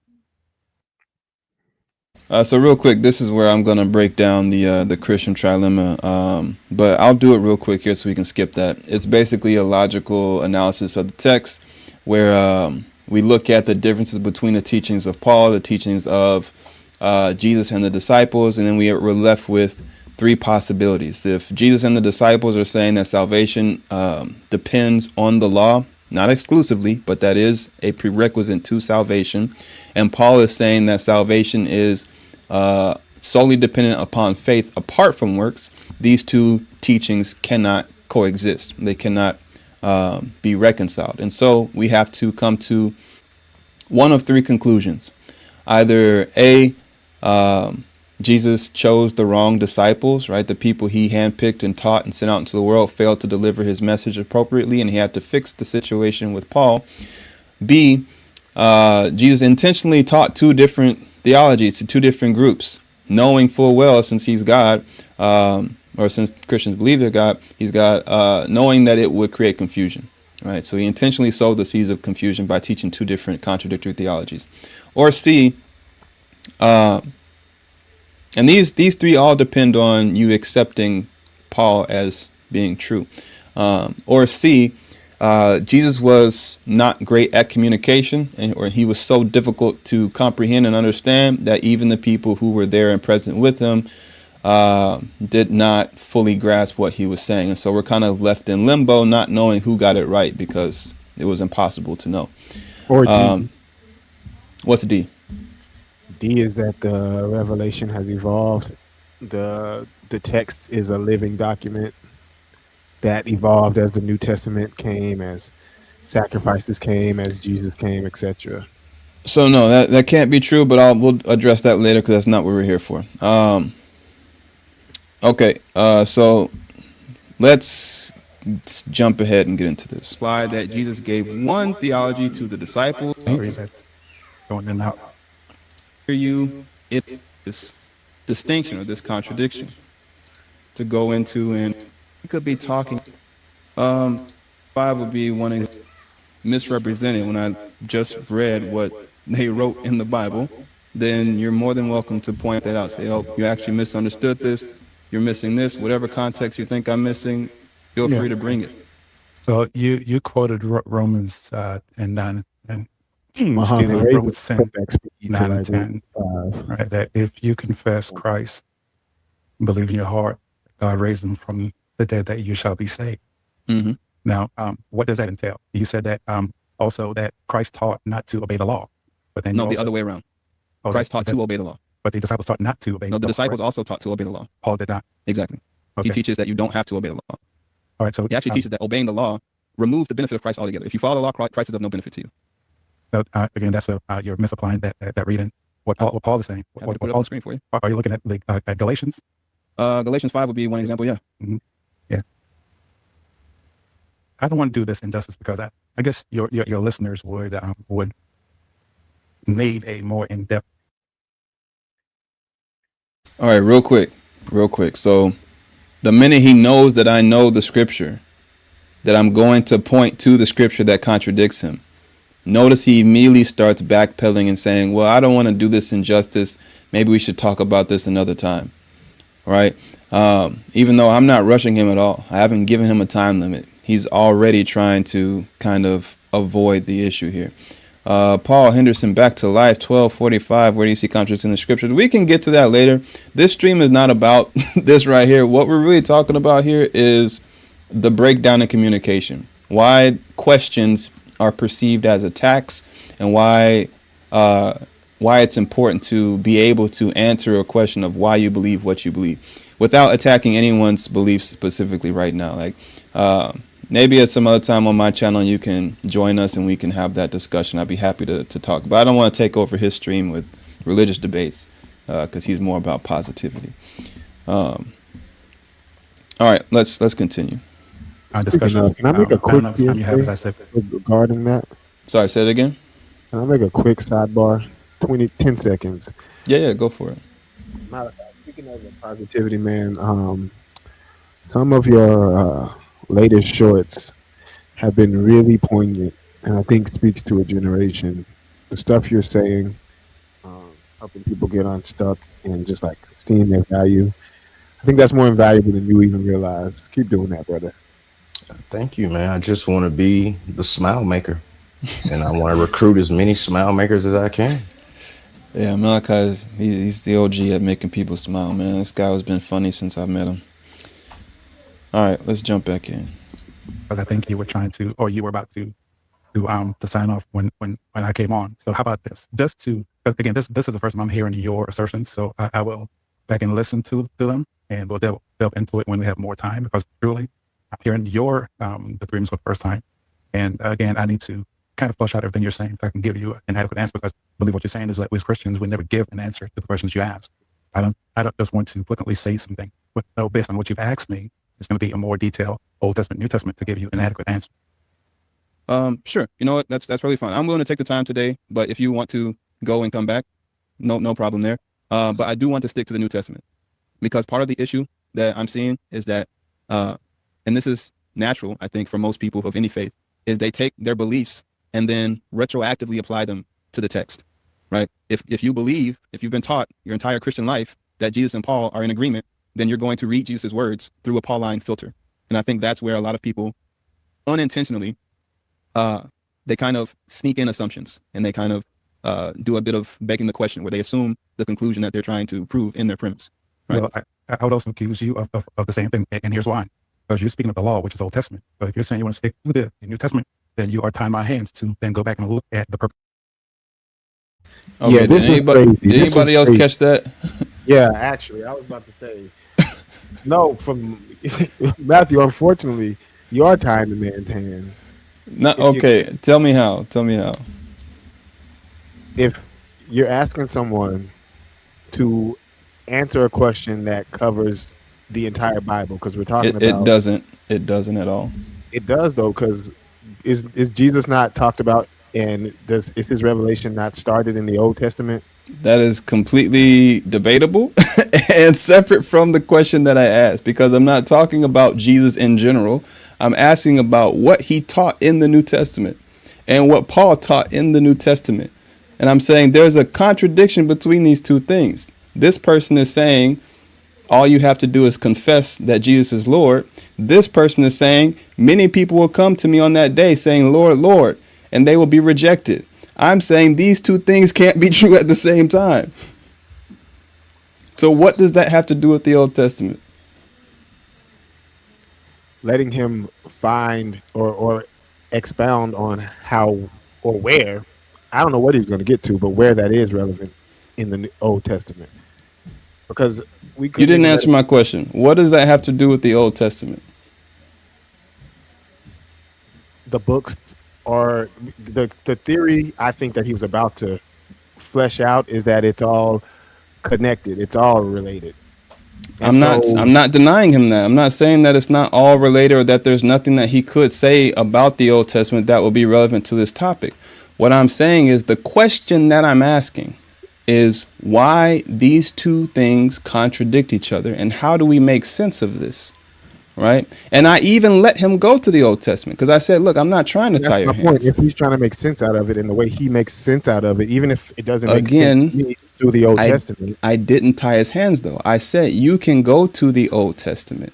So real quick, this is where I'm gonna break down the Christian trilemma. But I'll do it real quick here so we can skip that. It's basically a logical analysis of the text, where we look at the differences between the teachings of Paul, the teachings of Jesus and the disciples, and then we're left with three possibilities. If Jesus and the disciples are saying that salvation depends on the law, not exclusively, but that is a prerequisite to salvation, and Paul is saying that salvation is solely dependent upon faith apart from works, these two teachings cannot coexist. They cannot be reconciled. And so we have to come to one of three conclusions. Either A, Jesus chose the wrong disciples, right? The people he handpicked and taught and sent out into the world failed to deliver his message appropriately, and he had to fix the situation with Paul. B, Jesus intentionally taught two different theologies to two different groups, knowing full well, since he's God, or since Christians believe they're God, he's God, knowing that it would create confusion, right? So he intentionally sowed the seeds of confusion by teaching two different contradictory theologies. Or C, and these three all depend on you accepting Paul as being true. Or C, Jesus was not great at communication, or he was so difficult to comprehend and understand that even the people who were there and present with him did not fully grasp what he was saying. And so we're kind of left in limbo, not knowing who got it right because it was impossible to know. Or D. What's D? D is that the revelation has evolved. The text is a living document that evolved as the New Testament came, as sacrifices came, as Jesus came, etc. So no, that can't be true, but we'll address that later because that's not what we're here for. Okay, so let's jump ahead and get into this. Slide that Jesus gave one theology to the disciples. Sorry, that's going in and out. Hear you, it this distinction or this contradiction to go into, and we could be talking. Five would be one misrepresented when I just read what they wrote in the Bible. Then you're more than welcome to point that out. Say, oh, you actually misunderstood this. You're missing this. Whatever context you think I'm missing, feel free to bring it. So you quoted Romans and 9 and Muhammad Romans 10, to 9 and like 10, 5. right? That if you confess Christ, believe in your heart, God raised him from the dead, that you shall be saved. Mm-hmm. Now, what does that entail? You said that also that Christ taught not to obey the law, but then No, the other way around. Christ taught to obey the law. But the disciples taught not to obey. No, the disciples also taught to obey the law. Paul did not. Exactly. Okay. He teaches that you don't have to obey the law. All right. So he actually teaches that obeying the law removes the benefit of Christ altogether. If you follow the law, Christ is of no benefit to you. So again, that's you're misapplying that reading. What Paul is saying. Put it up on the screen for you. Are you looking at Galatians? Galatians 5 would be one example. Yeah. Mm-hmm. Yeah. I don't want to do this injustice because I guess your listeners would need a more in depth. All right, real quick, real quick. So the minute he knows that I know the scripture, that I'm going to point to the scripture that contradicts him, notice he immediately starts backpedaling and saying, well, I don't want to do this injustice. Maybe we should talk about this another time. All right. Even though I'm not rushing him at all, I haven't given him a time limit. He's already trying to kind of avoid the issue here. Paul Henderson, back to life, 1245. Where do you see contradicts in the scriptures? We can get to that later. This stream is not about this right here. What we're really talking about here is the breakdown in communication. Why questions are perceived as attacks, and why it's important to be able to answer a question of why you believe what you believe without attacking anyone's beliefs specifically right now. Like maybe at some other time on my channel you can join us and we can have that discussion. I'd be happy to talk, but I don't want to take over his stream with religious debates because he's more about positivity. All right, let's continue. Discussion. Can I make a quick time you have, as I said. regarding that? Sorry, say it again. Can I make a quick sidebar? 10 seconds. Yeah, go for it. Matter of fact, speaking of the positivity, man, some of your latest shorts have been really poignant, and I think speaks to a generation. The stuff you're saying, helping people get unstuck and just like seeing their value. I think that's more invaluable than you even realize. Keep doing that, brother. Thank you, man. I just want to be the smile maker, and I want to recruit as many smile makers as I can. Yeah, Malachi, he's the OG at making people smile, man. This guy has been funny since I met him. All right, let's jump back in. Because I think you were trying to, or you were about to sign off when I came on. So how about this? Just to, again, this is the first time I'm hearing your assertions, so I will back and listen to them, and we'll delve into it when we have more time, because truly I'm hearing your the dreams for the first time. And again, I need to kind of flush out everything you're saying so I can give you an adequate answer, because I believe what you're saying is that we as Christians would never give an answer to the questions you ask. I don't just want to flippantly say something, but no, based on what you've asked me, it's going to be a more detailed Old Testament, New Testament to give you an adequate answer. Sure. You know what? That's really fine. I'm willing to take the time today, but if you want to go and come back, no problem there. But I do want to stick to the New Testament, because part of the issue that I'm seeing is that, and this is natural, I think, for most people of any faith, is they take their beliefs and then retroactively apply them to the text, right? If you believe, if you've been taught your entire Christian life that Jesus and Paul are in agreement, then you're going to read Jesus' words through a Pauline filter. And I think that's where a lot of people unintentionally, they kind of sneak in assumptions, and they kind of do a bit of begging the question where they assume the conclusion that they're trying to prove in their premise. Right? Well, I would also accuse you of the same thing, and here's why. Because you're speaking of the law, which is Old Testament. But if you're saying you want to stick with the New Testament, then you are tying my hands to then go back and look at the purpose. Okay, Yeah, did anybody else catch that? Yeah, actually, I was about to say, no, from Matthew, unfortunately, you are tying the man's hands. Tell me how. If you're asking someone to answer a question that covers the entire Bible, because we're talking about... It doesn't at all. It does, though, because is Jesus not talked about, and is his revelation not started in the Old Testament? That is completely debatable and separate from the question that I asked, because I'm not talking about Jesus in general. I'm asking about what he taught in the New Testament and what Paul taught in the New Testament. And I'm saying there's a contradiction between these two things. This person is saying all you have to do is confess that Jesus is Lord. This person is saying many people will come to me on that day saying, Lord, Lord, and they will be rejected. I'm saying these two things can't be true at the same time. So what does that have to do with the Old Testament? Letting him find or expound on how or where, I don't know what he's going to get to, but where that is relevant in the Old Testament. Because you didn't answer my question. What does that have to do with the Old Testament? The books are the theory I think that he was about to flesh out is that it's all connected. It's all related. And so I'm not denying him that. I'm not saying that it's not all related or that there's nothing that he could say about the Old Testament that would be relevant to this topic. What I'm saying is the question that I'm asking is why these two things contradict each other and how do we make sense of this? Right? And I even let him go to the Old Testament because I said, look, I'm not trying to tie that's your my point. hands. If he's trying to make sense out of it in the way he makes sense out of it, even if it doesn't make sense Again, to me through the Old I Testament. I didn't tie his hands though. I said you can go to the Old Testament.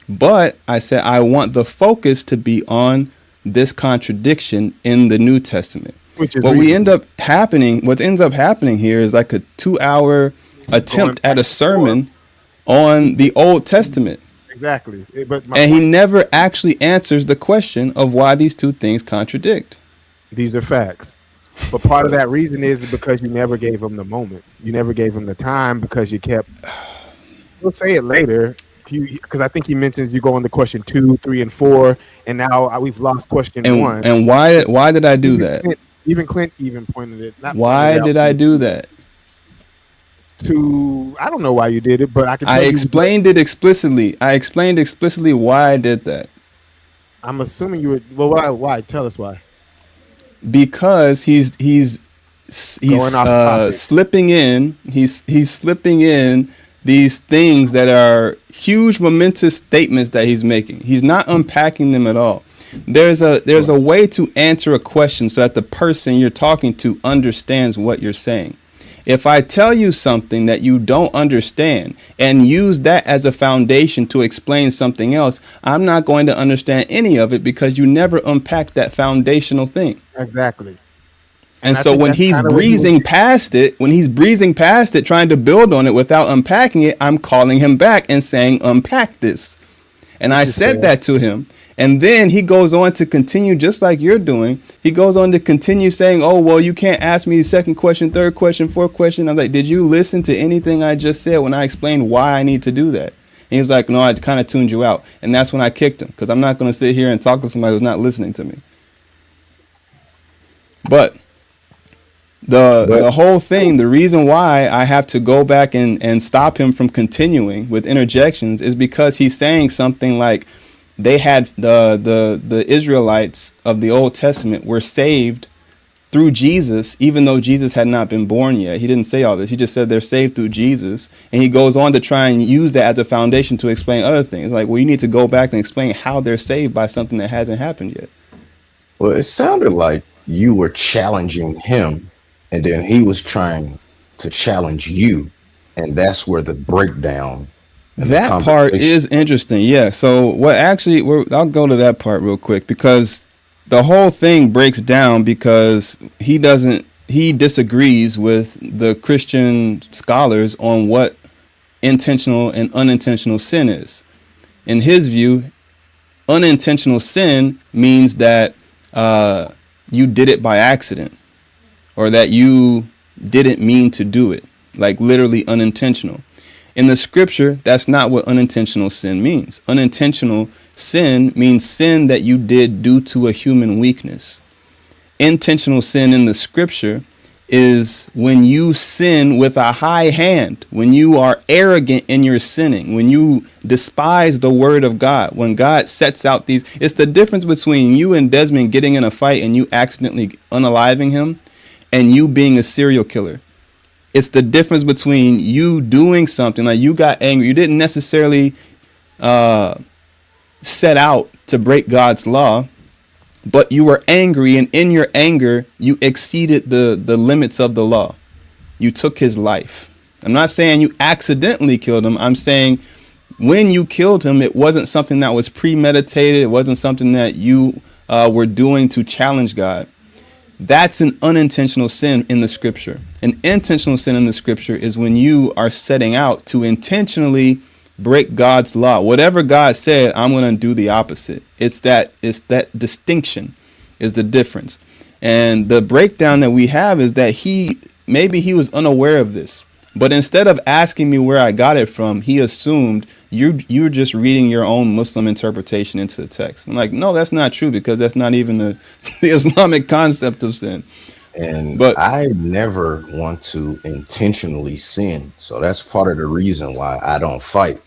But I said I want the focus to be on this contradiction in the New Testament. Which is What ends up happening here is like a 2-hour attempt at a sermon on the Old Testament. Exactly. But And he never actually answers the question of why these two things contradict. these are facts. But part of that reason is because you never gave him the moment. You never gave him the time because you kept. We'll say it later. Because I think he mentions you go on to question 2, 3, and 4, and now we've lost question 1. And why did I do that? Clint even pointed it. Why did I do that? I don't know why you did it, but I can tell I you. explained it explicitly. I explained explicitly why I did that. I'm assuming you would. Well, why? Tell us why. Because he's Going off topic. slipping in. He's slipping in these things that are huge, momentous statements that he's making. He's not unpacking them at all. There's a way to answer a question so that the person you're talking to understands what you're saying. If I tell you something that you don't understand and use that as a foundation to explain something else, I'm not going to understand any of it because you never unpacked that foundational thing. Exactly. And so when he's breezing past it, trying to build on it without unpacking it, I'm calling him back and saying, unpack this. And I said that to him. And then he goes on to continue just like you're doing. He goes on to continue saying, oh, well, you can't ask me second question, third question, fourth question. I was like, did you listen to anything I just said when I explained why I need to do that? And he was like, no, I kind of tuned you out. And that's when I kicked him because I'm not going to sit here and talk to somebody who's not listening to me. But the whole thing, the reason why I have to go back and stop him from continuing with interjections is because he's saying something like they had the Israelites of the Old Testament were saved through Jesus, even though Jesus had not been born yet. He didn't say all this. He just said they're saved through Jesus. And he goes on to try and use that as a foundation to explain other things. Like, well, you need to go back and explain how they're saved by something that hasn't happened yet. Well, it sounded like you were challenging him, and then he was trying to challenge you, and that's where the breakdown. That part is interesting. Yeah. So I'll go to that part real quick because the whole thing breaks down because he disagrees with the Christian scholars on what intentional and unintentional sin is. In his view, unintentional sin means that you did it by accident or that you didn't mean to do it, like literally unintentional. In the scripture, that's not what unintentional sin means. Unintentional sin means sin that you did due to a human weakness. Intentional sin in the scripture is when you sin with a high hand, when you are arrogant in your sinning, when you despise the word of God, when God sets out these. It's the difference between you and Desmond getting in a fight and you accidentally unaliving him and you being a serial killer. It's the difference between you doing something like you got angry. You didn't necessarily set out to break God's law, but you were angry, and in your anger, you exceeded the limits of the law. You took his life. I'm not saying you accidentally killed him. I'm saying when you killed him, it wasn't something that was premeditated. It wasn't something that you were doing to challenge God. That's an unintentional sin in the scripture. An intentional sin in the scripture is when you are setting out to intentionally break God's law. Whatever God said, I'm going to do the opposite. It's that distinction is the difference. And the breakdown that we have is that maybe he was unaware of this. But instead of asking me where I got it from, he assumed you're just reading your own Muslim interpretation into the text. I'm like, no, that's not true because that's not even the Islamic concept of sin. But I never want to intentionally sin. So that's part of the reason why I don't fight.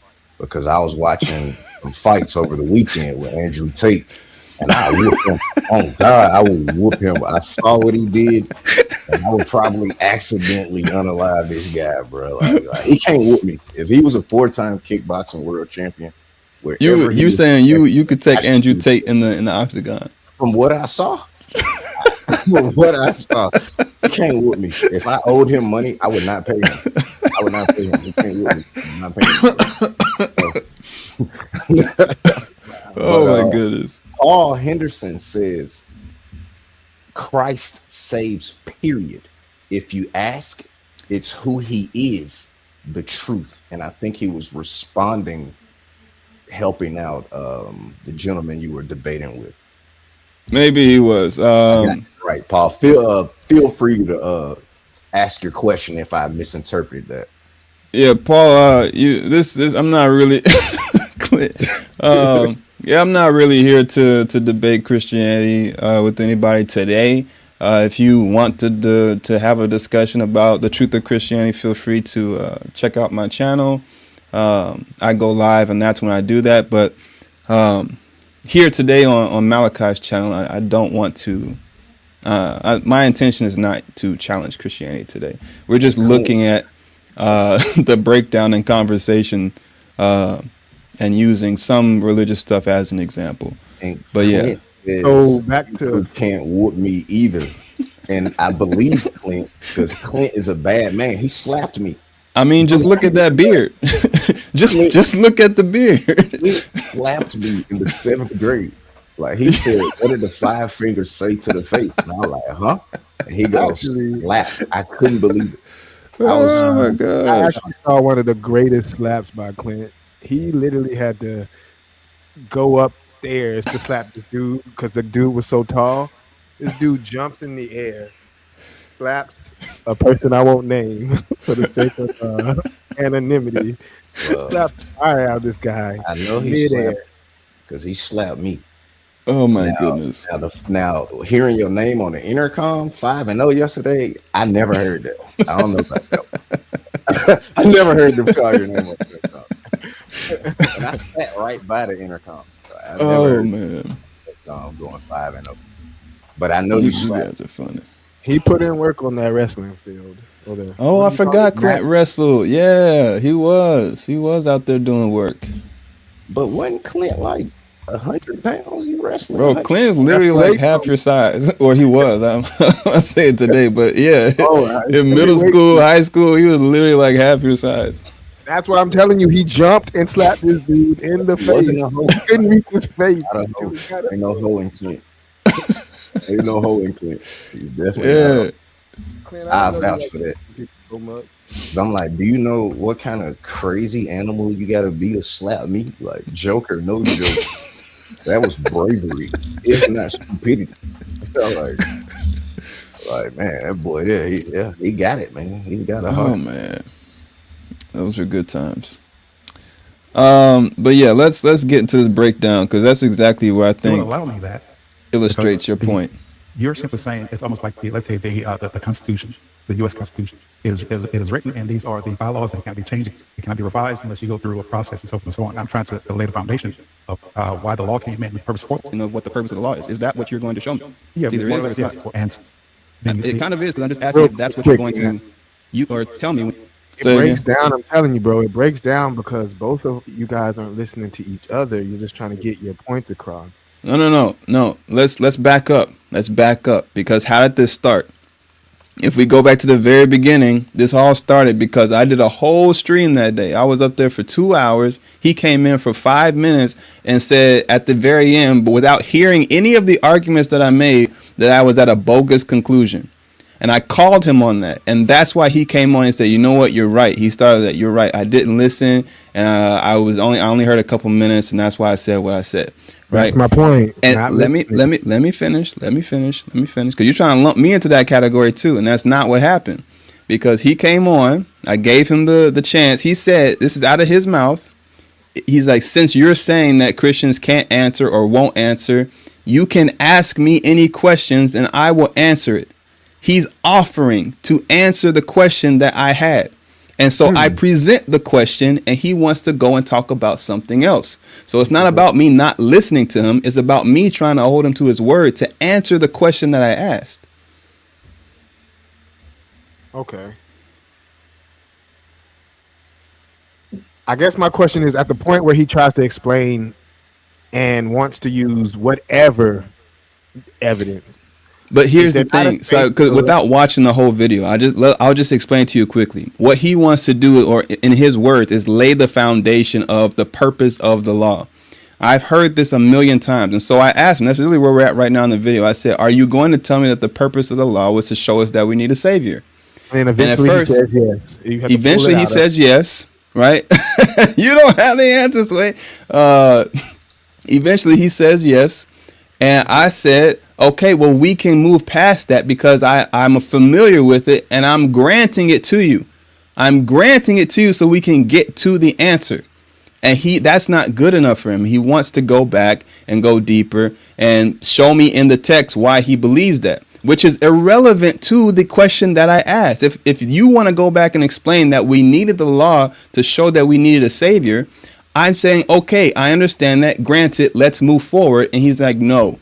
because I was watching some fights over the weekend with Andrew Tate, and I whooped him. Oh God, I would whoop him. I saw what he did, and I would probably accidentally unalive this guy, bro. Like he can't whoop me. If he was a 4-time kickboxing world champion, wherever he You was, saying you could take Andrew Tate in the octagon? from what I saw, from what I saw, he can't whoop me. If I owed him money, I would not pay him. I would not pay him. He can't whoop me. I'm not paying him. Oh my goodness. Paul Henderson says Christ saves, period. If you ask, it's who he is, the truth. And I think he was responding, helping out the gentleman you were debating with. Maybe he was. Right, Paul. Feel free to ask your question if I misinterpreted that. Yeah, Paul. This I'm not really. Yeah, I'm not really here to debate Christianity with anybody today. If you want to have a discussion about the truth of Christianity, feel free to check out my channel. I go live, and that's when I do that. But here today on Malachi's channel, I don't want to. My intention is not to challenge Christianity today. We're just looking at the breakdown and conversation and using some religious stuff as an example. And but Clint So back to can't whoop me either. And I believe Clint, because Clint is a bad man. He slapped me. I mean, just look at that beard. just look at the beard. He slapped me in the 7th grade. Like he said, what did the 5 fingers say to the face? And I was like, huh? And he goes, slap. I couldn't believe it. Oh my I god! actually saw one of the greatest slaps by Clint. He literally had to go upstairs to slap the dude because the dude was so tall. This dude jumps in the air, slaps a person I won't name for the sake of anonymity. Slaps the fire out of this guy. I know he slapped because he slapped me. Oh my goodness! Now, hearing your name on the intercom 5-0 yesterday, I never heard that. I don't know about that. I never heard them call your name on the intercom. And I sat right by the intercom. Man, I'm going 5-0. But I know you guys are funny. He put in work on that wrestling field. Oh, I forgot Clint wrestled. Yeah, he was. He was out there doing work. But wasn't Clint like 100 pounds? You wrestling? Bro, Clint's literally like half your size, or he was. I say it today, but yeah, in middle school, high school, he was literally like half your size. That's why I'm telling you, he jumped and slapped this dude in the face. He couldn't reach his face. Ain't no hole in Clint. Ain't no hole in Clint. He's definitely I vouch for that. So much. I'm like, do you know what kind of crazy animal you got to be to slap me? Like, joke or no joke. That was bravery, if not stupidity. Like, man, that boy there, he got it, man. He got a heart. Oh man, those are good times. But yeah, let's get into this breakdown because that's exactly what I think allow me that illustrates your point. You're simply saying it's almost like let's say the Constitution, the U.S. Constitution is written, and these are the bylaws, and it can't be changed. It cannot be revised unless you go through a process and so forth and so on. I'm trying to lay the foundation of why the law came in, the purpose for it. You know what the purpose of the law is. Is that what you're going to show me? Yeah, it's either more is or or less, it's not. yes. And It kind of is because I'm just asking if that's what you're going to you or tell me. It breaks down. I'm telling you, bro. It breaks down because both of you guys aren't listening to each other. You're just trying to get your point across. No. Let's back up. Let's back up because how did this start? If we go back to the very beginning, this all started because I did a whole stream that day. I was up there for 2 hours. He came in for 5 minutes and said at the very end, but without hearing any of the arguments that I made, that I was at a bogus conclusion. And I called him on that. And that's why he came on and said, you know what, you're right. He started that, you're right. I didn't listen. And I only heard a couple minutes. And that's why I said what I said. Right. That's my point. And let me finish. Because you're trying to lump me into that category too. And that's not what happened. Because he came on. I gave him the chance. He said, this is out of his mouth. He's like, since you're saying that Christians can't answer or won't answer, you can ask me any questions and I will answer it. He's offering to answer the question that I had. And so I present the question and he wants to go and talk about something else. So it's not about me not listening to him. It's about me trying to hold him to his word to answer the question that I asked. Okay. I guess my question is, at the point where he tries to explain and wants to use whatever evidence. But here's the there not a thing. So, space because for- without watching the whole video, I'll just explain to you quickly. What he wants to do, or in his words, is lay the foundation of the purpose of the law. I've heard this a million times. And so I asked him, that's really where we're at right now in the video. I said, are you going to tell me that the purpose of the law was to show us that we need a savior? And eventually first- he says yes. You have to Eventually pull it he out says yes, right? You don't have the answers, wait. Eventually he says yes. And I said, okay, well, we can move past that because I'm familiar with it and I'm granting it to you. I'm granting it to you so we can get to the answer. And that's not good enough for him. He wants to go back and go deeper and show me in the text why he believes that, which is irrelevant to the question that I asked. If you want to go back and explain that we needed the law to show that we needed a savior, I'm saying, okay, I understand that. Granted, let's move forward. And he's like, no,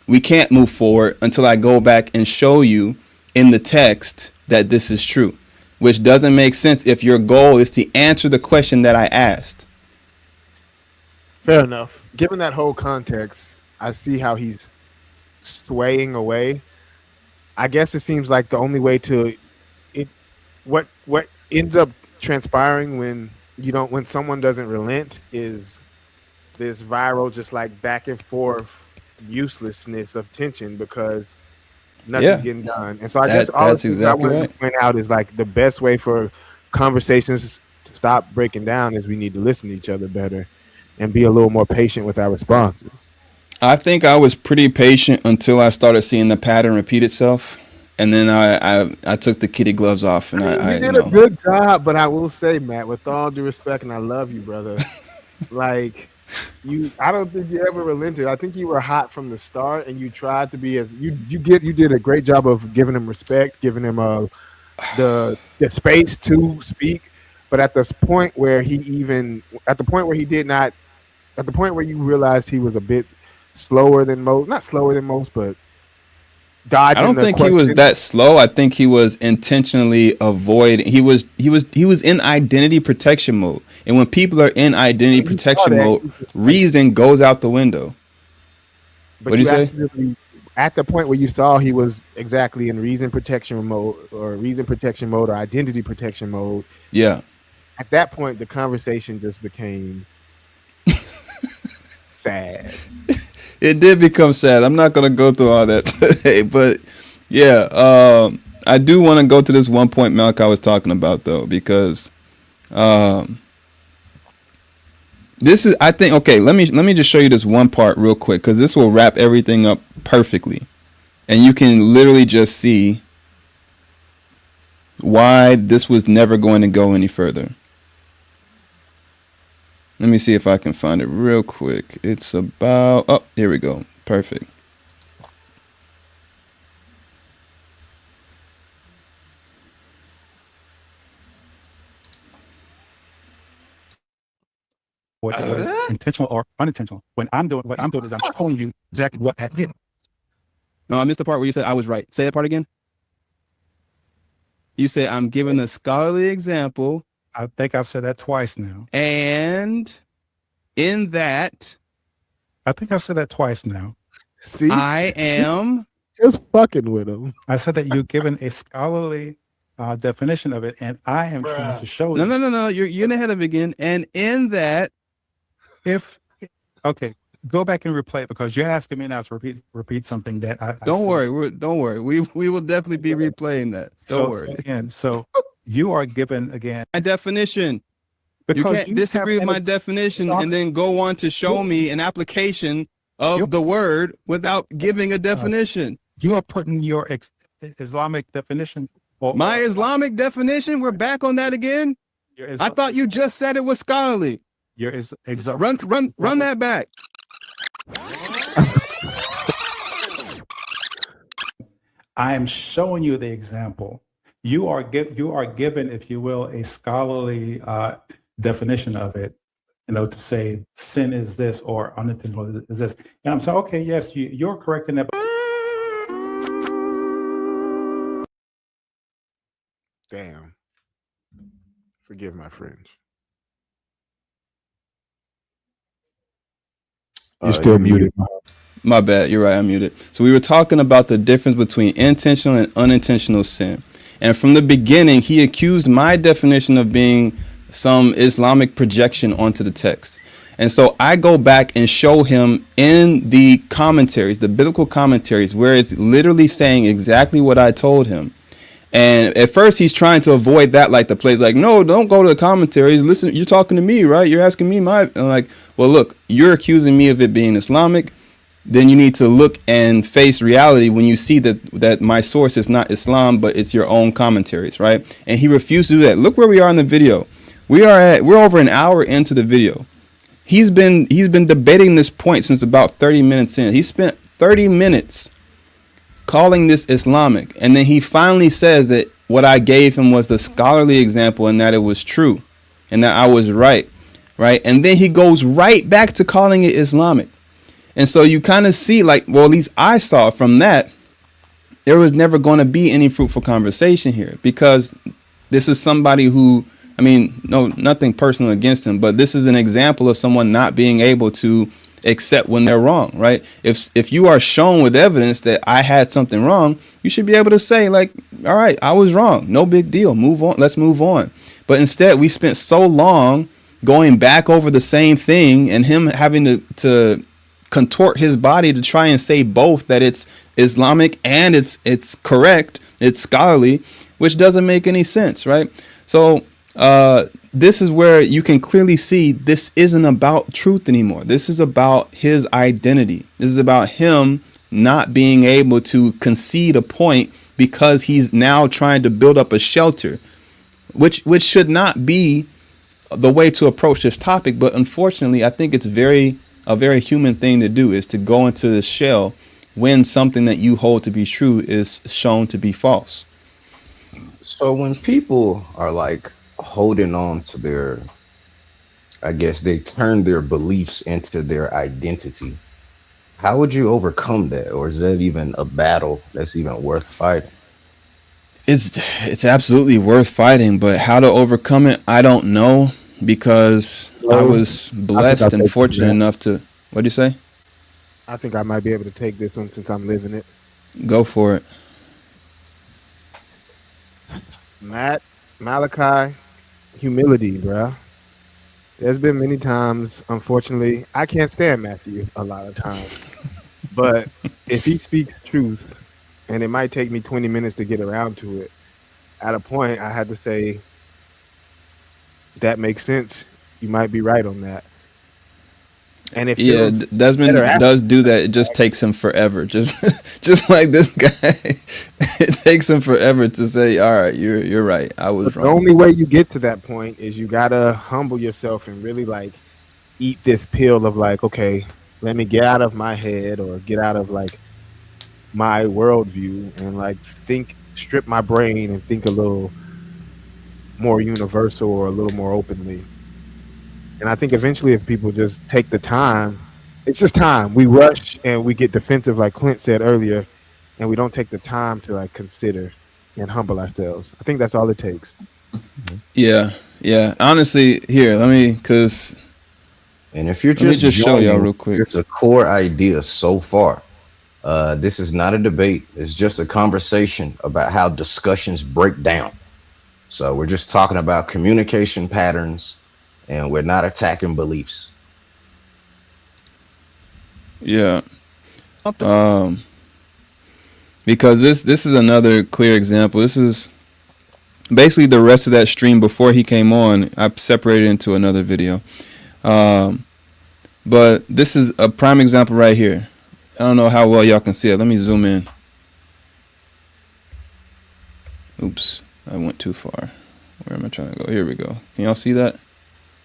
we can't move forward until I go back and show you in the text that this is true, which doesn't make sense if your goal is to answer the question that I asked. Fair enough. Given that whole context, I see how he's swaying away. I guess it seems like the only way to what ends up transpiring when someone doesn't relent is this viral, just like back and forth uselessness of tension because nothing's getting done. And so I guess all the things I want to point out is like the best way for conversations to stop breaking down is we need to listen to each other better and be a little more patient with our responses. I think I was pretty patient until I started seeing the pattern repeat itself. And then I took the kitty gloves off. And you did a good job, but I will say, Matt, with all due respect, and I love you, brother, like I don't think you ever relented. I think you were hot from the start and you tried to be you did a great job of giving him respect, giving him the space to speak. But at the point where you realized he was a bit slower than most, not slower than most, but dodging. I don't think he was that slow. I think he was intentionally avoiding. He was in identity protection mode. And when people are in identity protection mode, reason goes out the window. What did you say? At the point where you saw he was exactly in reason protection mode or identity protection mode. Yeah. At that point, the conversation just became sad. It did become sad. I'm not going to go through all that today, but yeah, I do want to go to this one point Malachi was talking about though, because this is, I think, okay, let me just show you this one part real quick, because this will wrap everything up perfectly. And you can literally just see why this was never going to go any further. Let me see if I can find it real quick. It's about, oh, here we go. Perfect. What is intentional or unintentional? What I'm doing is I'm showing you exactly what that did. No, I missed the part where you said I was right. Say that part again. You said I'm giving a scholarly example. I think I've said that twice now. And in that, I think I've said that twice now. See, I am just fucking with him. I said that you're given a scholarly definition of it, and I am trying to show you. No. You're ahead of it again. And in that, okay, go back and replay it because you're asking me now to repeat something that I don't said. worry. Don't worry. We will definitely be replaying that. Don't worry. So you are given again my definition. You can't disagree with my definition and then go on to show me an application of the word without giving a definition. You are putting your Islamic definition. My Islamic definition? We're back on that again? I thought you just said it was scholarly. Run that back. I am showing you the example you are given, if you will, a scholarly definition of it. To say sin is this or unintentional is this, and I'm saying, okay, yes, you're correct in that. Damn. Forgive my French. You're still You're muted. My bad. You're right. I'm muted. So we were talking about the difference between intentional and unintentional sin. And from the beginning, he accused my definition of being some Islamic projection onto the text. And so I go back and show him in the commentaries, the biblical commentaries, where it's literally saying exactly what I told him. And at first he's trying to avoid that, like the plays, like, no, don't go to the commentaries. Listen, you're talking to me, right? You're asking me I'm like, well, look, you're accusing me of it being Islamic. Then you need to look and face reality when you see that my source is not Islam, but it's your own commentaries, right? And he refused to do that. Look where we are in the video. We're over an hour into the video. He's been debating this point since about 30 minutes in. He spent 30 minutes calling this Islamic, and then he finally says that what I gave him was the scholarly example and that it was true and that I was right, and then he goes right back to calling it Islamic. And so you kind of see, like, well, at least I saw from that there was never going to be any fruitful conversation here, because this is somebody who, I mean, no, nothing personal against him, but this is an example of someone not being able to accept when they're wrong, right? If you are shown with evidence that I had something wrong, you should be able to say, like, all right, I was wrong. No big deal. Move on. Let's move on. But instead, we spent so long going back over the same thing and him having to contort his body to try and say both, that it's Islamic and it's correct, it's scholarly, which doesn't make any sense, right? So this is where you can clearly see this isn't about truth anymore. This is about his identity. This is about him not being able to concede a point because he's now trying to build up a shelter, which should not be the way to approach this topic. But unfortunately, I think it's a very human thing to do, is to go into the shell when something that you hold to be true is shown to be false. So when people are like holding on to their, I guess they turn their beliefs into their identity, how would you overcome that? Or is that even a battle that's even worth fighting? It's absolutely worth fighting, but how to overcome it, I don't know, because I was blessed and fortunate enough to. What do you say? I think I might be able to take this one since I'm living it. Go for it. Malachi, humility, bruh. There's been many times, unfortunately, I can't stand Matthew a lot of times. But if he speaks truth, and it might take me 20 minutes to get around to it, at a point I had to say, that makes sense. You might be right on that. And if Desmond does do that, it just takes him forever. Just like this guy, it takes him forever to say, all right, you're right, I was wrong. The only way you get to that point is you gotta humble yourself and really like eat this pill of like, okay, let me get out of my head or get out of like my worldview and like strip my brain and think a little more universal or a little more openly. And I think eventually if people just take the time, it's just time. We rush and we get defensive, like Clint said earlier, and we don't take the time to like consider and humble ourselves. I think that's all it takes. Yeah. Honestly, here, and if you're let me just show y'all real quick. It's a core idea so far. This is not a debate. It's just a conversation about how discussions break down. So we're just talking about communication patterns, and we're not attacking beliefs. Yeah. Because this is another clear example. This is basically the rest of that stream before he came on. I separated into another video. But this is a prime example right here. I don't know how well y'all can see it. Let me zoom in. Oops, I went too far. Where am I trying to go? Here we go. Can y'all see that?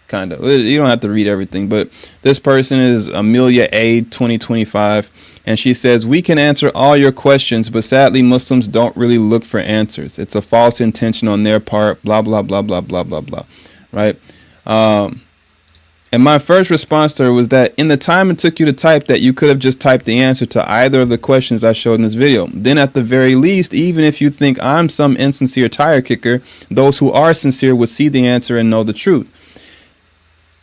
kind of. You don't have to read everything, but this person is Amelia A 2025, and she says, we can answer all your questions, but sadly Muslims don't really look for answers. It's a false intention on their part, blah blah blah blah blah blah blah, right? And my first response to her was that in the time it took you to type that, you could have just typed the answer to either of the questions I showed in this video. Then at the very least, even if you think I'm some insincere tire kicker, those who are sincere would see the answer and know the truth.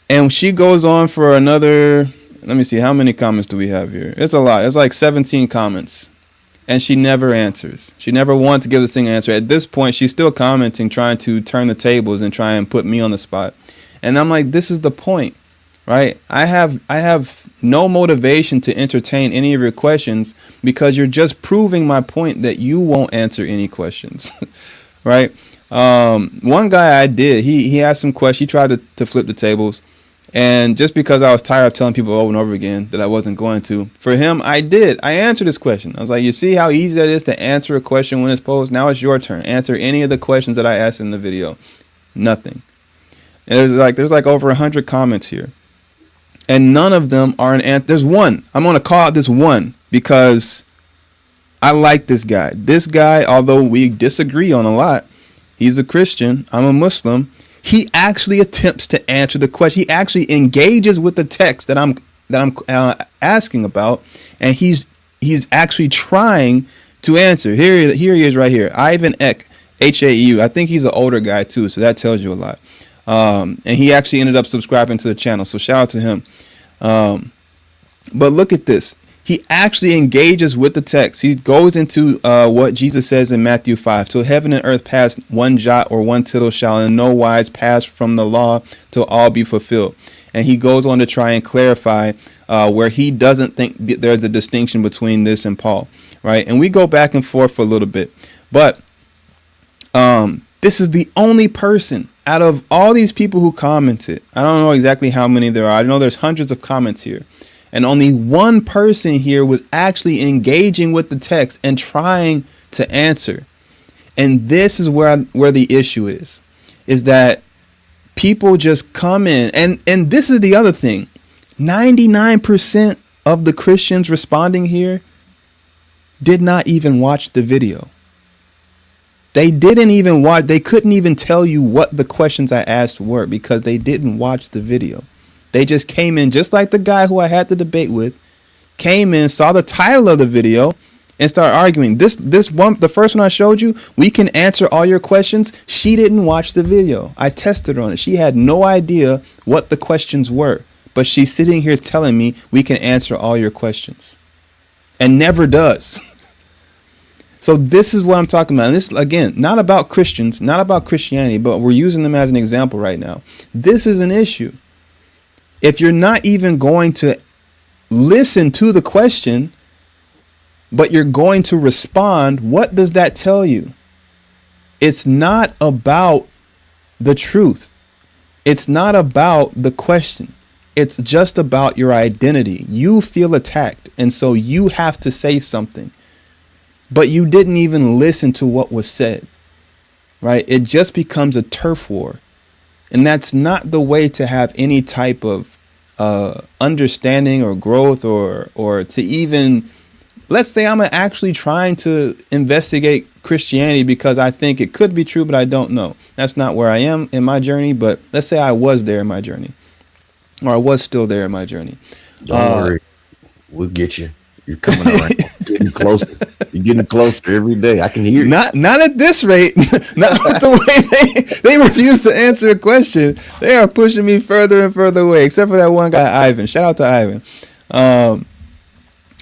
And she goes on for another, let me see, how many comments do we have here? It's a lot. It's like 17 comments. And she never answers. She never wanted to give this thing an answer. At this point, she's still commenting, trying to turn the tables and try and put me on the spot. And I'm like, this is the point. Right? I have no motivation to entertain any of your questions, because you're just proving my point that you won't answer any questions. Right? One guy I did, he asked some questions. He tried to flip the tables. And just because I was tired of telling people over and over again that I wasn't going to, for him, I did. I answered this question. I was like, you see how easy that is to answer a question when it's posed? Now it's your turn. Answer any of the questions that I asked in the video. Nothing. And there's like over 100 comments here. And none of them are an answer. There's one. I'm going to call out this one because I like this guy. This guy, although we disagree on a lot, he's a Christian. I'm a Muslim. He actually attempts to answer the question. He actually engages with the text that I'm asking about, and he's actually trying to answer. Here he is right here. Ivan Ek, H-A-E-U. I think he's an older guy too, so that tells you a lot. And he actually ended up subscribing to the channel, so shout out to him. But look at this. He actually engages with the text. He goes into what Jesus says in Matthew 5. Till heaven and earth pass, one jot or one tittle shall in no wise pass from the law till all be fulfilled. And he goes on to try and clarify where he doesn't think there's a distinction between this and Paul. Right? And we go back and forth for a little bit. But this is the only person out of all these people who commented. I don't know exactly how many there are. I know there's hundreds of comments here. And only one person here was actually engaging with the text and trying to answer. And this is where the issue is that people just come in. And this is the other thing. 99% of the Christians responding here did not even watch the video. They didn't even watch. They couldn't even tell you what the questions I asked were because they didn't watch the video. They just came in, just like the guy who I had the debate with, came in, saw the title of the video, and started arguing. This one, the first one I showed you, we can answer all your questions. She didn't watch the video. I tested her on it. She had no idea what the questions were, but she's sitting here telling me we can answer all your questions, and never does. So this is what I'm talking about. And this, again, not about Christians, not about Christianity, but we're using them as an example right now. This is an issue. If you're not even going to listen to the question, but you're going to respond, what does that tell you? It's not about the truth. It's not about the question. It's just about your identity. You feel attacked, and so you have to say something. But you didn't even listen to what was said, right? It just becomes a turf war. And that's not the way to have any type of understanding or growth or to even, let's say I'm actually trying to investigate Christianity because I think it could be true, but I don't know. That's not where I am in my journey. But let's say I was there in my journey, or I was still there in my journey. Don't worry. We'll get you. You're coming around. Getting closer. You're getting closer every day. I can hear you. Not at this rate. Not with the way they refuse to answer a question. They are pushing me further and further away. Except for that one guy, Ivan. Shout out to Ivan.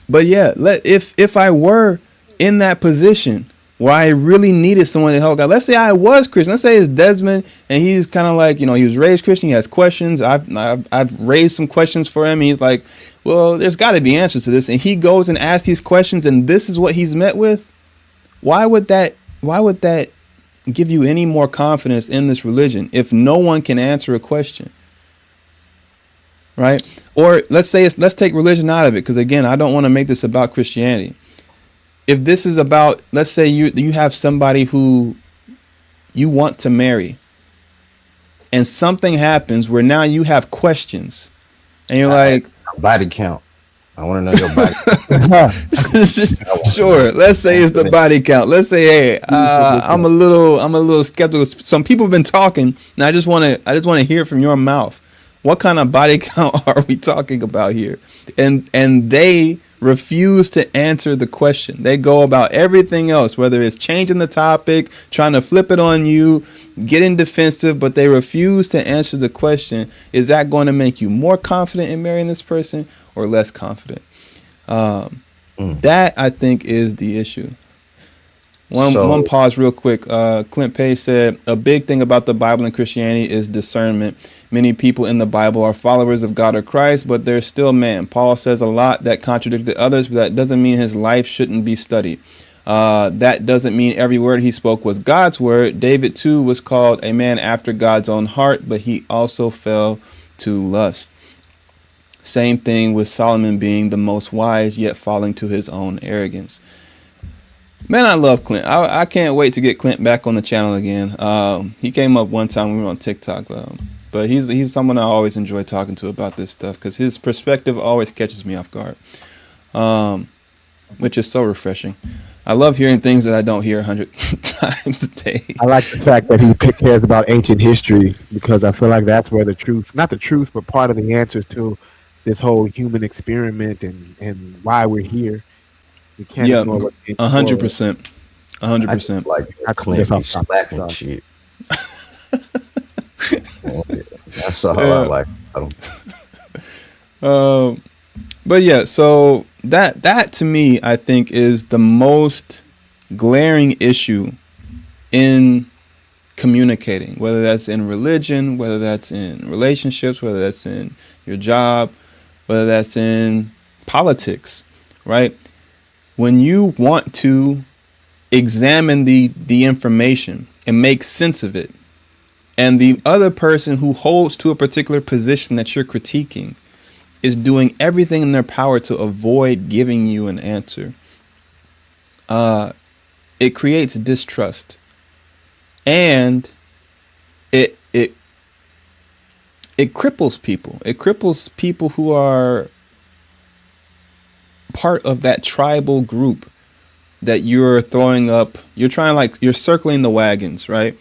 But yeah, if I were in that position where I really needed someone to help God, let's say I was Christian. Let's say it's Desmond, and he's kind of like, he was raised Christian. He has questions. I've raised some questions for him. He's like, well, there's got to be answers to this. And he goes and asks these questions, and this is what he's met with. Why would that give you any more confidence in this religion if no one can answer a question? Right? Or let's take religion out of it, because again, I don't want to make this about Christianity. If this is about, let's say you have somebody who you want to marry, and something happens where now you have questions, and you're like, body count. I want to know your body. sure. Let's say it's the body count. Let's say, hey, I'm a little skeptical. Some people have been talking, and I just want to hear from your mouth. What kind of body count are we talking about here? And they refuse to answer the question. They go about everything else, whether it's changing the topic, trying to flip it on you, getting defensive, but they refuse to answer the question. Is that going to make you more confident in marrying this person or less confident? That, I think, is the issue. One pause real quick. Clint Page said, a big thing about the Bible and Christianity is discernment. Many people in the Bible are followers of God or Christ, but they're still man. Paul says a lot that contradicted others, but that doesn't mean his life shouldn't be studied. That doesn't mean every word he spoke was God's word. David, too, was called a man after God's own heart, but he also fell to lust. Same thing with Solomon being the most wise, yet falling to his own arrogance. Man, I love Clint. I can't wait to get Clint back on the channel again. He came up one time when we were on TikTok, but he's someone I always enjoy talking to about this stuff because his perspective always catches me off guard, which is so refreshing. I love hearing things that I don't hear 100 times a day. I like the fact that he cares about ancient history because I feel like that's where the truth, not the truth, but part of the answers to this whole human experiment and why we're here. We can't ignore what 100%. 100%. Like Clint be slapping shit. That's all I like. But yeah, so that to me, I think, is the most glaring issue in communicating, whether that's in religion, whether that's in relationships, whether that's in your job, whether that's in politics, right? When you want to examine the information and make sense of it, and the other person who holds to a particular position that you're critiquing is doing everything in their power to avoid giving you an answer, it creates distrust, and it cripples people. It cripples people who are part of that tribal group that you're throwing up. You're circling the wagons, right?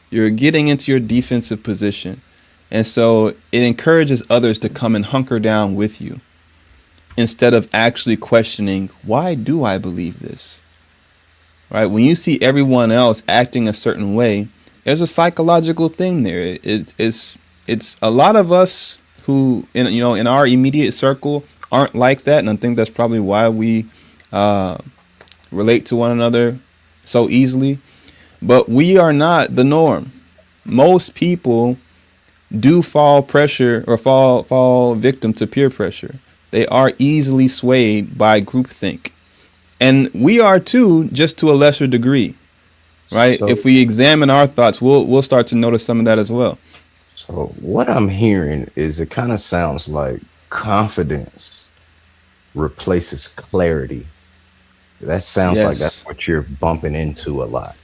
You're getting into your defensive position. And so it encourages others to come and hunker down with you instead of actually questioning, why do I believe this? Right? When you see everyone else acting a certain way, there's a psychological thing there. It's a lot of us who in our immediate circle aren't like that, and I think that's probably why we relate to one another so easily. But we are not the norm. Most people do fall victim to peer pressure. They are easily swayed by groupthink, and we are too, just to a lesser degree, right? So, if we examine our thoughts, we'll start to notice some of that as well. So what I'm hearing is it kind of sounds like confidence replaces clarity. That sounds like that's what you're bumping into a lot.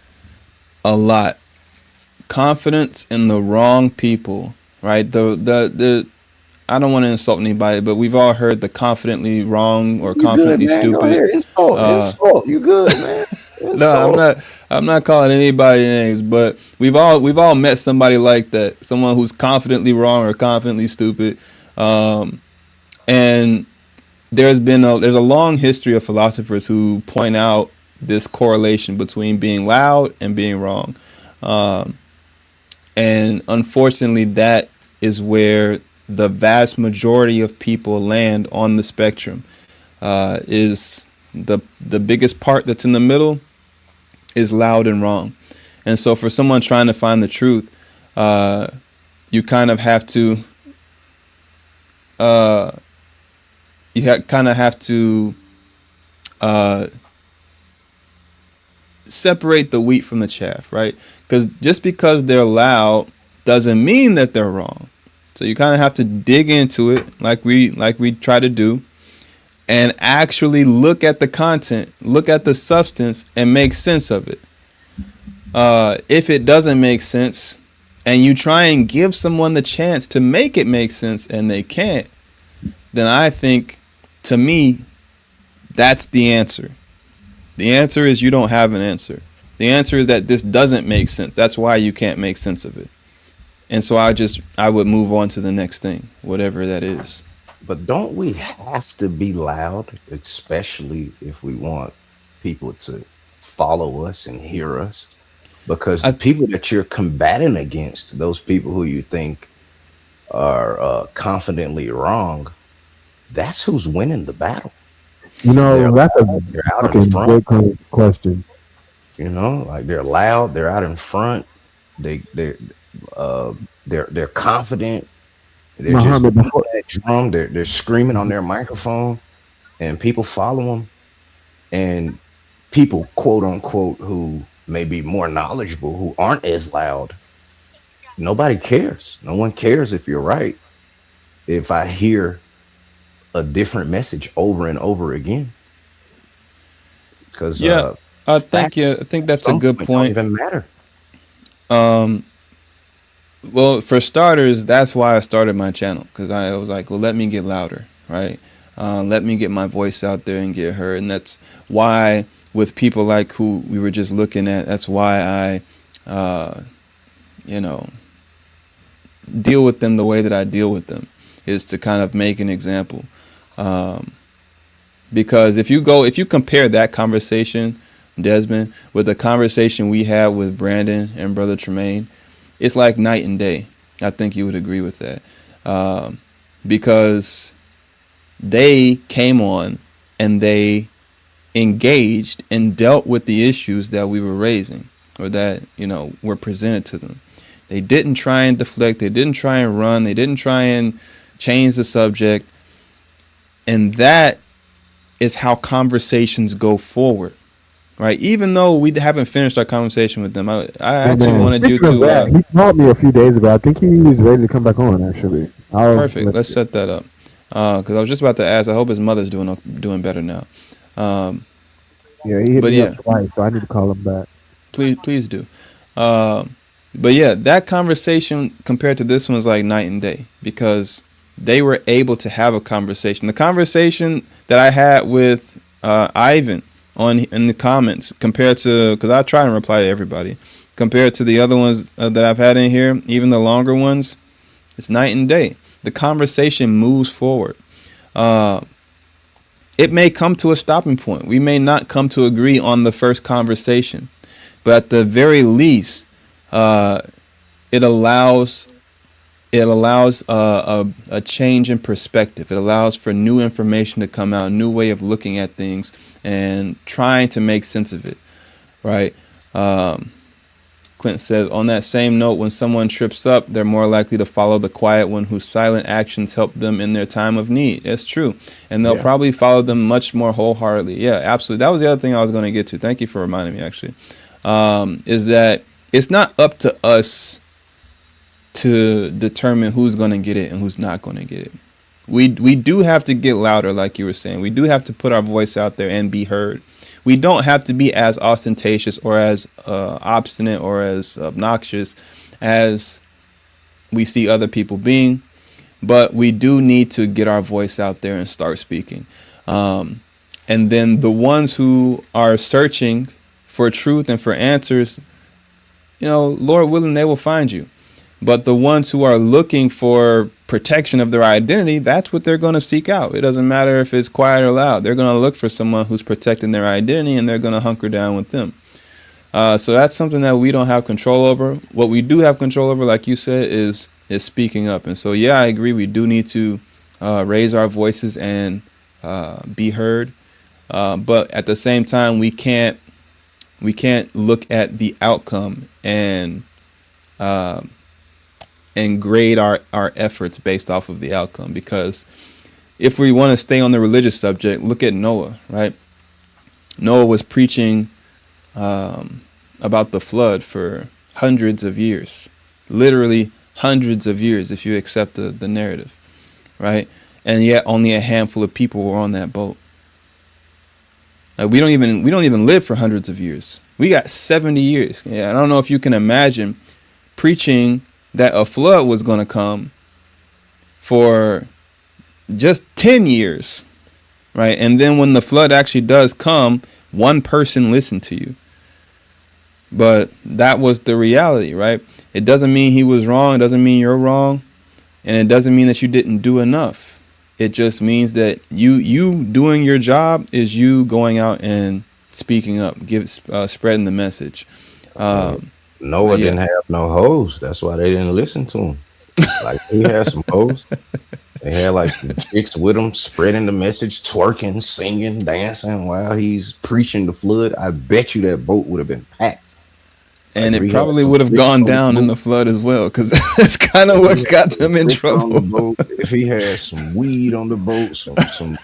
A lot. Confidence in the wrong people, right? The I don't want to insult anybody, but we've all heard the confidently wrong or confidently stupid. Go ahead. Insult. You good, man? No, I'm not calling anybody names, but we've all met somebody like that, someone who's confidently wrong or confidently stupid. And there's a long history of philosophers who point out this correlation between being loud and being wrong. And unfortunately, that is where the vast majority of people land on the spectrum. Is the biggest part that's in the middle is loud and wrong. And so for someone trying to find the truth, you kind of have to separate the wheat from the chaff, right? Because just because they're loud doesn't mean that they're wrong. So you kind of have to dig into it, like we try to do, and actually look at the content, look at the substance, and make sense of it. If it doesn't make sense, and you try and give someone the chance to make it make sense and they can't, then I think, to me, that's the answer. The answer is you don't have an answer. The answer is that this doesn't make sense. That's why you can't make sense of it. And so I would move on to the next thing, whatever that is. But don't we have to be loud, especially if we want people to follow us and hear us? Because the I people that you're combating against, those people who you think are confidently wrong, that's who's winning the battle. You They're know, that's a loud, they're out in fucking front, good question. like they're loud, they're out in front, they uh they're confident, they're just Muhammad, beating before that drum, they're screaming on their microphone, and people follow them. And people, quote unquote, who may be more knowledgeable, who aren't as loud, nobody cares. No one cares if you're right. If I hear a different message over and over again, because Yeah, I think facts I think at that's a some good point don't point. even matter. Um, well, for starters, that's why I started my channel, because I was like, well, let me get louder, right? Let me get my voice out there and get heard, and that's why with people like who we were just looking at, that's why I, you know, deal with them the way that I deal with them, is to kind of make an example. Um, because if you compare that conversation, Desmond, with the conversation we had with Brandon and Brother Tremaine, it's like night and day. I think you would agree with that. Because they came on and they engaged and dealt with the issues that we were raising, or that, were presented to them. They didn't try and deflect. They didn't try and run. They didn't try and change the subject. And that is how conversations go forward, right? Even though we haven't finished our conversation with them, I hey actually man, wanted you speaking of to, that, he called me a few days ago. I think he was ready to come back on. Actually, perfect. Let's set that up. Because I was just about to ask. I hope his mother's doing better now. Um, yeah, he hit but me up yeah, twice, so I need to call him back. please do. But yeah, that conversation compared to this one is like night and day, because they were able to have a conversation. The conversation that I had with Ivan in the comments, compared to, because I try and reply to everybody, compared to the other ones that I've had in here, even the longer ones, it's night and day. The conversation moves forward. It may come to a stopping point. We may not come to agree on the first conversation, but at the very least, it allows a change in perspective. It allows for new information to come out, new way of looking at things, and trying to make sense of it, right? Clint says, on that same note, when someone trips up, they're more likely to follow the quiet one whose silent actions help them in their time of need. That's true. And they'll probably follow them much more wholeheartedly. Yeah, absolutely. That was the other thing I was going to get to. Thank you for reminding me, actually. Is that it's not up to us to determine who's going to get it and who's not going to get it. We do have to get louder, like you were saying. We do have to put our voice out there and be heard. We don't have to be as ostentatious or as obstinate or as obnoxious as we see other people being, but we do need to get our voice out there and start speaking. And then the ones who are searching for truth and for answers, Lord willing, they will find you. But the ones who are looking for protection of their identity, that's what they're going to seek out. It doesn't matter if it's quiet or loud. They're going to look for someone who's protecting their identity, and they're going to hunker down with them. So that's something that we don't have control over. What we do have control over, like you said, is speaking up. And so, yeah, I agree. We do need to raise our voices and be heard. But at the same time, we can't look at the outcome and grade our efforts based off of the outcome. Because if we want to stay on the religious subject, look at Noah, right? Noah was preaching about the flood for hundreds of years, literally hundreds of years, if you accept the narrative, right? And yet only a handful of people were on that boat. Like we don't even live for hundreds of years. We got 70 years. Yeah, I don't know if you can imagine preaching that a flood was going to come for just 10 years, right? And then when the flood actually does come, one person listened to you. But that was the reality, right? It doesn't mean he was wrong. It doesn't mean you're wrong. And it doesn't mean that you didn't do enough. It just means that you doing your job is you going out and speaking up, spreading the message. Noah didn't have no hoes. That's why they didn't listen to him. Like, he had some hoes. They had like some chicks with him spreading the message, twerking, singing, dancing while he's preaching the flood. I bet you that boat would have been packed. And it probably would have gone down in the flood as well, because that's kind of what got them in trouble. If he had some weed on the boat, some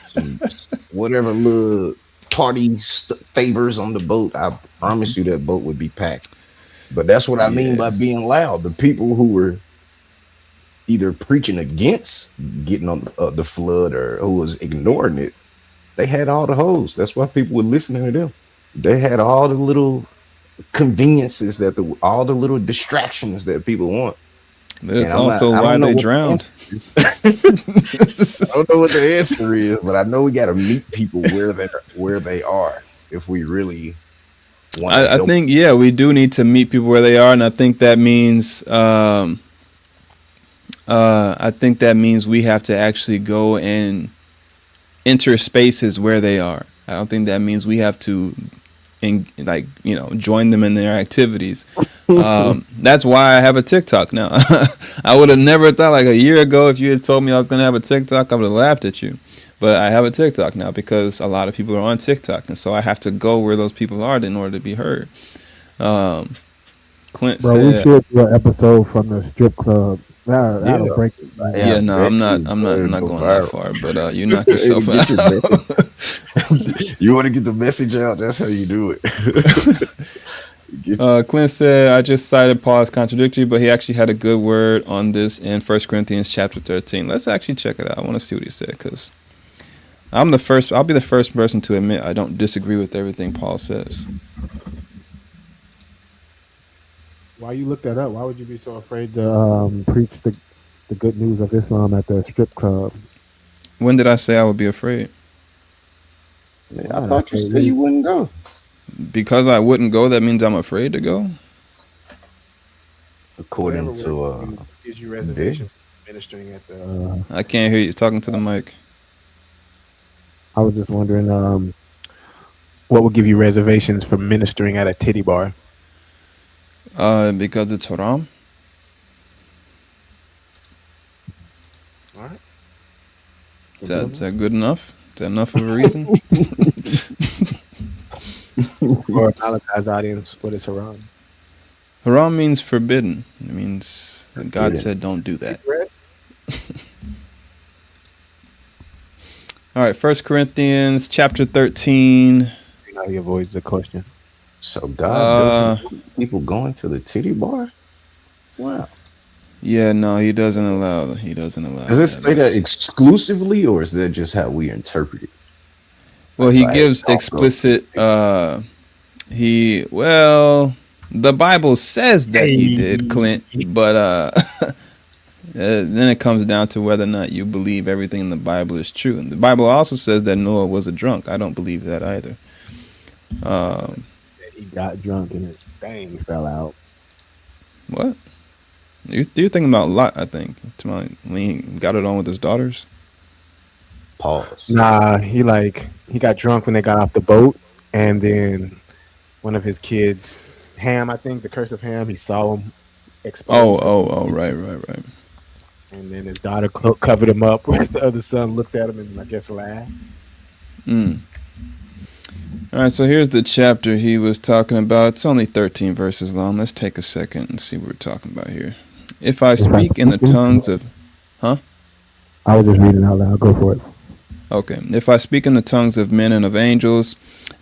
whatever little party favors on the boat, I promise you that boat would be packed. But that's what I mean by being loud. The people who were either preaching against getting on the flood or who was ignoring it, they had all the hoes. That's why people were listening to them. They had all the little conveniences all the little distractions that people want. That's also why they drowned. I don't know what the answer is, but I know we got to meet people where they are if we really want. I think we do need to meet people where they are, and I think that means we have to actually go and enter spaces where they are. I don't think that means we have to join them in their activities. That's why I have a TikTok now. I would have never thought, like a year ago, if you had told me I was going to have a TikTok, I would have laughed at you. But I have a TikTok now because a lot of people are on TikTok, and so I have to go where those people are in order to be heard. Clint said, we should do an episode from the strip club. That'll break it. Right? I'm not going that far, but you knock yourself out. You want to get the message out? That's how you do it. Clint said, I just cited Paul as contradictory, but he actually had a good word on this in 1 Corinthians chapter 13. Let's actually check it out. I want to see what he said, because I'll be the first person to admit I don't disagree with everything Paul says. Why you look that up? Why would you be so afraid to preach the good news of Islam at the strip club? When did I say I would be afraid? I thought you said you wouldn't go. Because I wouldn't go, that means I'm afraid to go? According to gives you reservations ministering at the I can't hear you talking to the mic. I was just wondering what would give you reservations for ministering at a titty bar? Because it's haram. All right. Is that good enough? Is that enough of a reason? For a Malachi's audience, what is haram? Haram means forbidden. It means that God said don't do that. All right, 1 Corinthians chapter 13. How he avoids the question. So God doesn't want people going to the titty bar? Wow. Yeah, no, he doesn't allow. Does it say that exclusively, or is that just how we interpret it? Well, he gives explicit. The Bible says that he did, Clint, but then it comes down to whether or not you believe everything in the Bible is true. And the Bible also says that Noah was a drunk. I don't believe that either. He got drunk and his thing fell out. What? You're thinking about Lot, I think. When he got it on with his daughters. Pause. Nah, he got drunk when they got off the boat, and then one of his kids, Ham, I think, the curse of Ham, he saw him exposed. Oh, right. And then his daughter covered him up. The other son looked at him and I guess laughed. All right, so here's the chapter he was talking about. It's only 13 verses long. Let's take a second and see what we're talking about here. If I speak in the tongues of... Huh? I was just reading out loud. Go for it. Okay. If I speak in the tongues of men and of angels,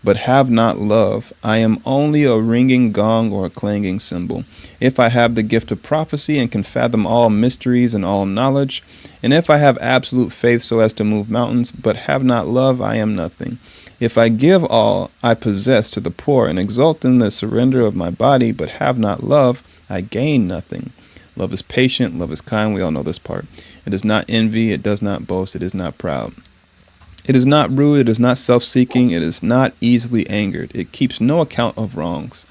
but have not love, I am only a ringing gong or a clanging cymbal. If I have the gift of prophecy and can fathom all mysteries and all knowledge, and if I have absolute faith so as to move mountains, but have not love, I am nothing. If I give all I possess to the poor and exult in the surrender of my body, but have not love, I gain nothing. Love is patient. Love is kind. We all know this part. It does not envy. It does not boast. It is not proud. It is not rude. It is not self-seeking. It is not easily angered. It keeps no account of wrongs.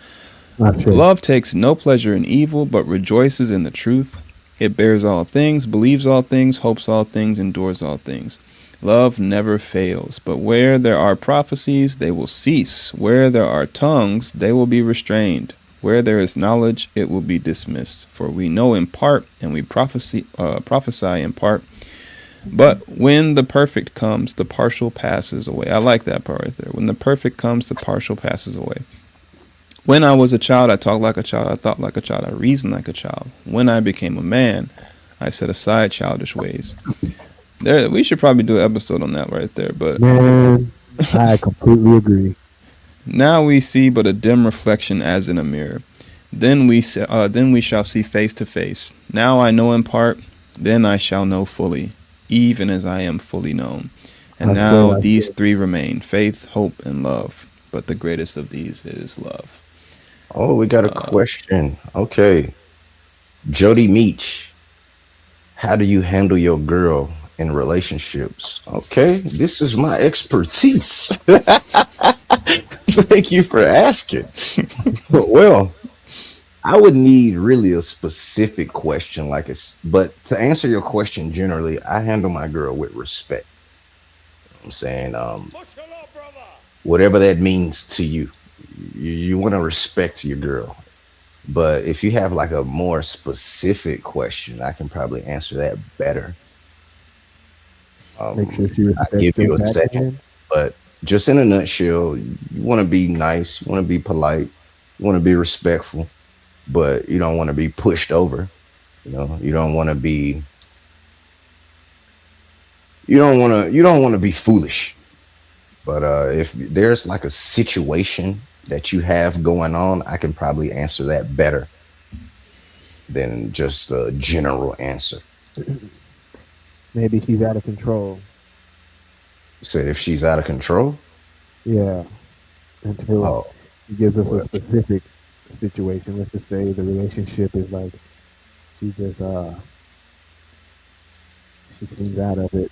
Not true. Love takes no pleasure in evil, but rejoices in the truth. It bears all things, believes all things, hopes all things, endures all things. Love never fails, but where there are prophecies, they will cease. Where there are tongues, they will be restrained. Where there is knowledge, it will be dismissed. For we know in part, and we prophesy in part. But when the perfect comes, the partial passes away. I like that part right there. When the perfect comes, the partial passes away. When I was a child, I talked like a child, I thought like a child, I reasoned like a child. When I became a man, I set aside childish ways. We should probably do an episode on that right there. But Man, I completely agree. now we see but a dim reflection as in a mirror. Then we shall see face to face. Now I know in part, then I shall know fully, even as I am fully known. And now these three remain: faith, hope, and love. But the greatest of these is love. Oh, we got a question. Okay. Jody Meach, how do you handle your girl in relationships? Okay, this is my expertise. Thank you for asking. Well, I would need really a specific question but to answer your question generally, I handle my girl with respect. I'm saying, whatever that means to you, you want to respect your girl. But if you have like a more specific question, I can probably answer that better. Make sure she I respects give you your a second, background. but just in a nutshell, you want to be nice, you want to be polite, you want to be respectful, but you don't want to be pushed over. You don't want to be, you don't want to be foolish. But if there's like a situation that you have going on, I can probably answer that better than just a general answer. Maybe she's out of control. Said if she's out of control, Yeah. Until oh, he gives us a well, specific situation. Let's just say the relationship is like she just she seems out of it,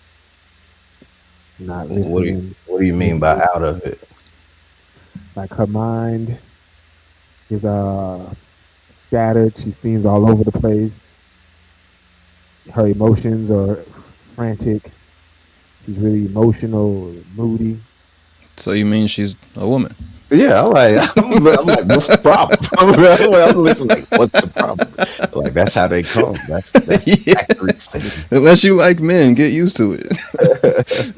not what do you, listening. what do you mean by out of it? Like her mind is scattered. She seems all over the place. Her emotions are frantic. She's really emotional, moody. So you mean she's a woman? Yeah, I'm like, what's the problem? I'm listening, like, what's the problem? Like, that's how they come. That's the Yeah. factory setting. Unless you like men, get used to it.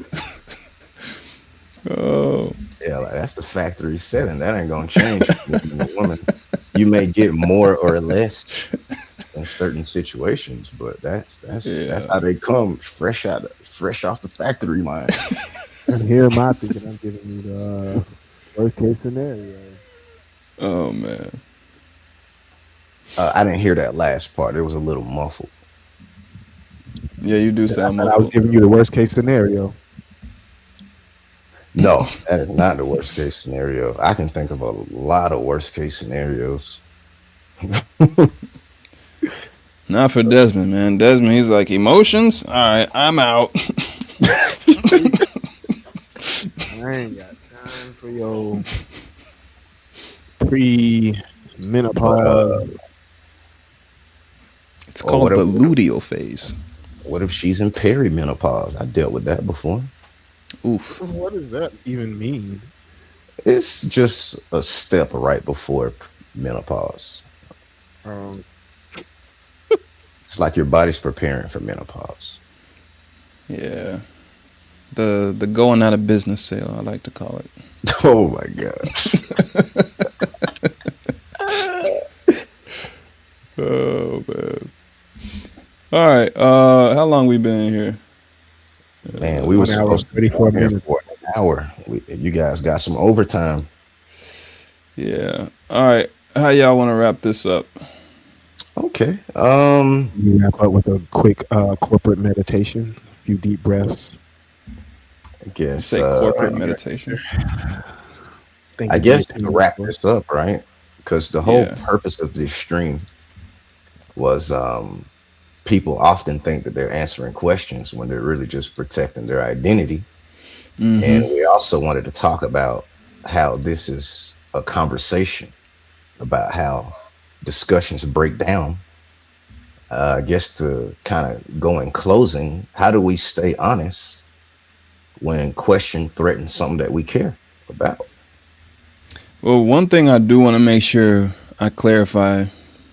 Oh, Yeah, like that's the factory setting. That ain't gonna change from a woman. You may get more or less in certain situations, but that's yeah. how they come, fresh off the factory line. And here am I thinking I'm giving you the worst case scenario. Oh man. I didn't hear that last part. It was a little muffled. Yeah, you do I sound thought I was muffled. giving you the worst case scenario. No, that is not the worst case scenario. I can think of a lot of worst case scenarios. Not for Desmond, man. Desmond, he's like, emotions? All right, I'm out. I ain't got time for your pre-menopause. It's Or called the luteal phase. what if she's in perimenopause? I dealt with that before. Oof. What does that even mean? It's just a step right before menopause. Um, It's like your body's preparing for menopause. Yeah. The going out of business sale, I like to call it. Oh my god. Oh man. All right. How long we been in here? Man, we were 1 hour, supposed to be 34 on here minutes. for an hour. You guys got some overtime. Yeah. All right. How y'all want to wrap this up? Okay. You wrap up with a quick corporate meditation, a few deep breaths. I guess Say corporate meditation. Thank I you for guess your to team wrap members. this up, right? Because the whole Yeah. purpose of this stream was people often think that they're answering questions when they're really just protecting their identity. Mm-hmm. And we also wanted to talk about how this is a conversation about how discussions break down. I guess to kind of go in closing, how do we stay honest when question threatens something that we care about? Well, one thing I do want to make sure I clarify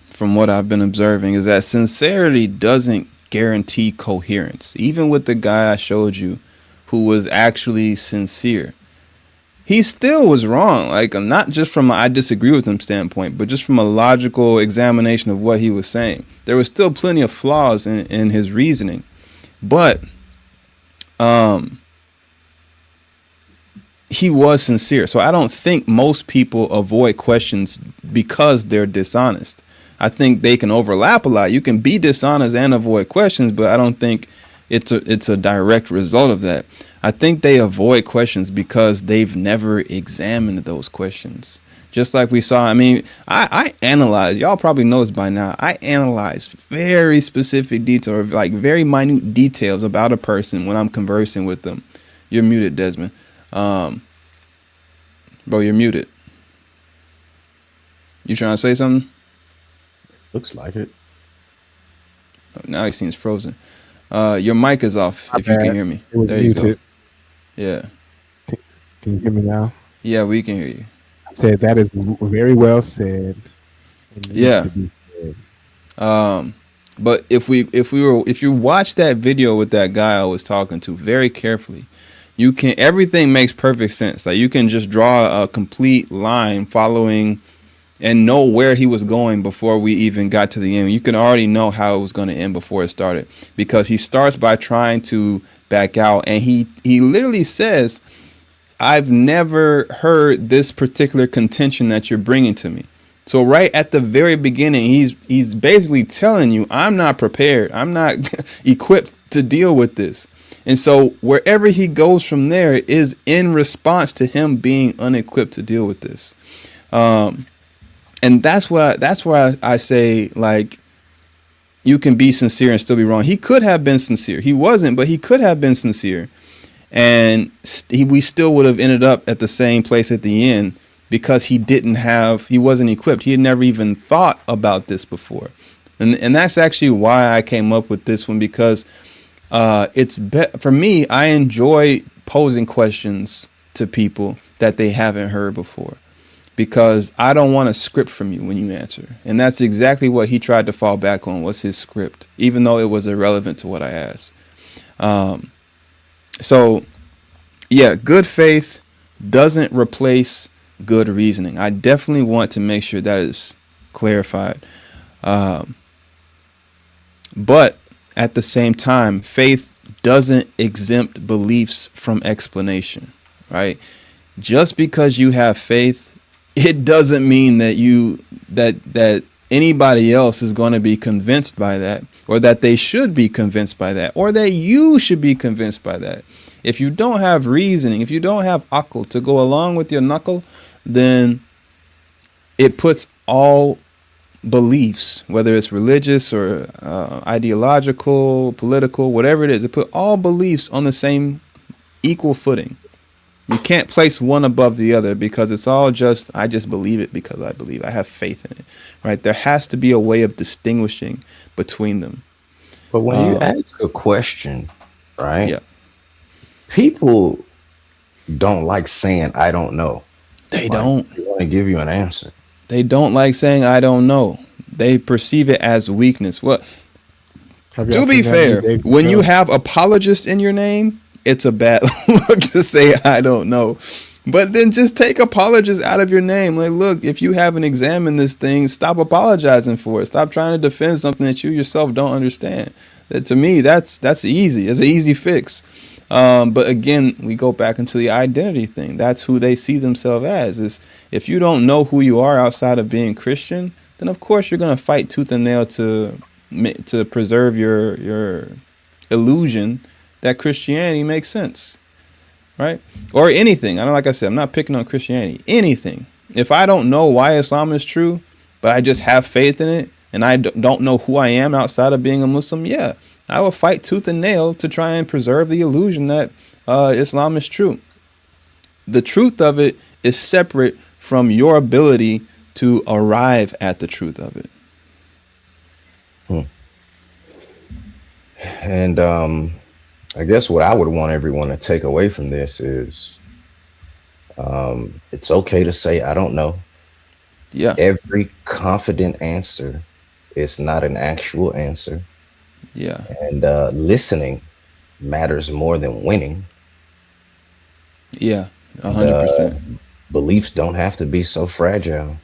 from what I've been observing is that sincerity doesn't guarantee coherence. Even with the guy I showed you who was actually sincere, he still was wrong. Like, not just from a I disagree with him standpoint, but just from a logical examination of what he was saying. There was still plenty of flaws in his reasoning. But he was sincere. So I don't think most people avoid questions because they're dishonest. I think they can overlap a lot. You can be dishonest and avoid questions, but I don't think it's a direct result of that. I think they avoid questions because they've never examined those questions. Just like we saw, I mean, I analyze, y'all probably know this by now, I analyze very specific details, like very minute details about a person when I'm conversing with them. You're muted, Desmond. Bro, you're muted. You trying to say something? Looks like it. Oh, now he seems frozen. Your mic is off. My if you bad. can hear me, It was there you go. muted. Yeah, Can you hear me now? yeah, we can hear you. I said that is very well said. It needs Yeah. to be said. But if you watch that video with that guy I was talking to very carefully, you can, everything makes perfect sense. Like, you can just draw a complete line following and know where he was going before we even got to the end. You can already know how it was going to end before it started, because he starts by trying to back out, and he literally says, I've never heard this particular contention that you're bringing to me. So right at the very beginning, he's basically telling you, I'm not prepared. I'm not equipped to deal with this. And so wherever he goes from there is in response to him being unequipped to deal with this. And that's why I say, like, you can be sincere and still be wrong. He could have been sincere. He wasn't, but he could have been sincere. And we still would have ended up at the same place at the end, because he wasn't equipped. He had never even thought about this before. And that's actually why I came up with this one, because for me, I enjoy posing questions to people that they haven't heard before, because I don't want a script from you when you answer. And that's exactly what he tried to fall back on, was his script, even though it was irrelevant to what I asked. So, yeah, good faith doesn't replace good reasoning. I definitely want to make sure that is clarified. But at the same time, faith doesn't exempt beliefs from explanation, right? Just because you have faith, it doesn't mean that that anybody else is going to be convinced by that, or that they should be convinced by that, or that you should be convinced by that. If you don't have reasoning, if you don't have aql to go along with your naql, then it puts all beliefs, whether it's religious or ideological, political, whatever it is, it put all beliefs on the same equal footing. You can't place one above the other, because it's all just, I just believe it because I believe, I have faith in it, right? There has to be a way of distinguishing between them. But when you ask a question, right? Yeah. People don't like saying, I don't know. They don't. They want to give you an answer. They don't like saying, I don't know. They perceive it as weakness. Well, to be fair, when you have apologist in your name, it's a bad look to say, I don't know. But then just take apologist out of your name. Like, look, if you haven't examined this thing, stop apologizing for it. Stop trying to defend something that you yourself don't understand. That, to me, that's easy. It's an easy fix. But again, we go back into the identity thing. That's who they see themselves as. Is if you don't know who you are outside of being Christian, then of course you're going to fight tooth and nail to preserve your illusion that Christianity makes sense, right? Or anything. I know, like I said, I'm not picking on Christianity. Anything. If I don't know why Islam is true, but I just have faith in it, and I don't know who I am outside of being a Muslim, yeah, I will fight tooth and nail to try and preserve the illusion that Islam is true. The truth of it is separate from your ability to arrive at the truth of it. And I guess what I would want everyone to take away from this is it's okay to say, I don't know. Yeah. Every confident answer is not an actual answer. Yeah. And listening matters more than winning. Yeah. And, 100%. beliefs don't have to be so fragile.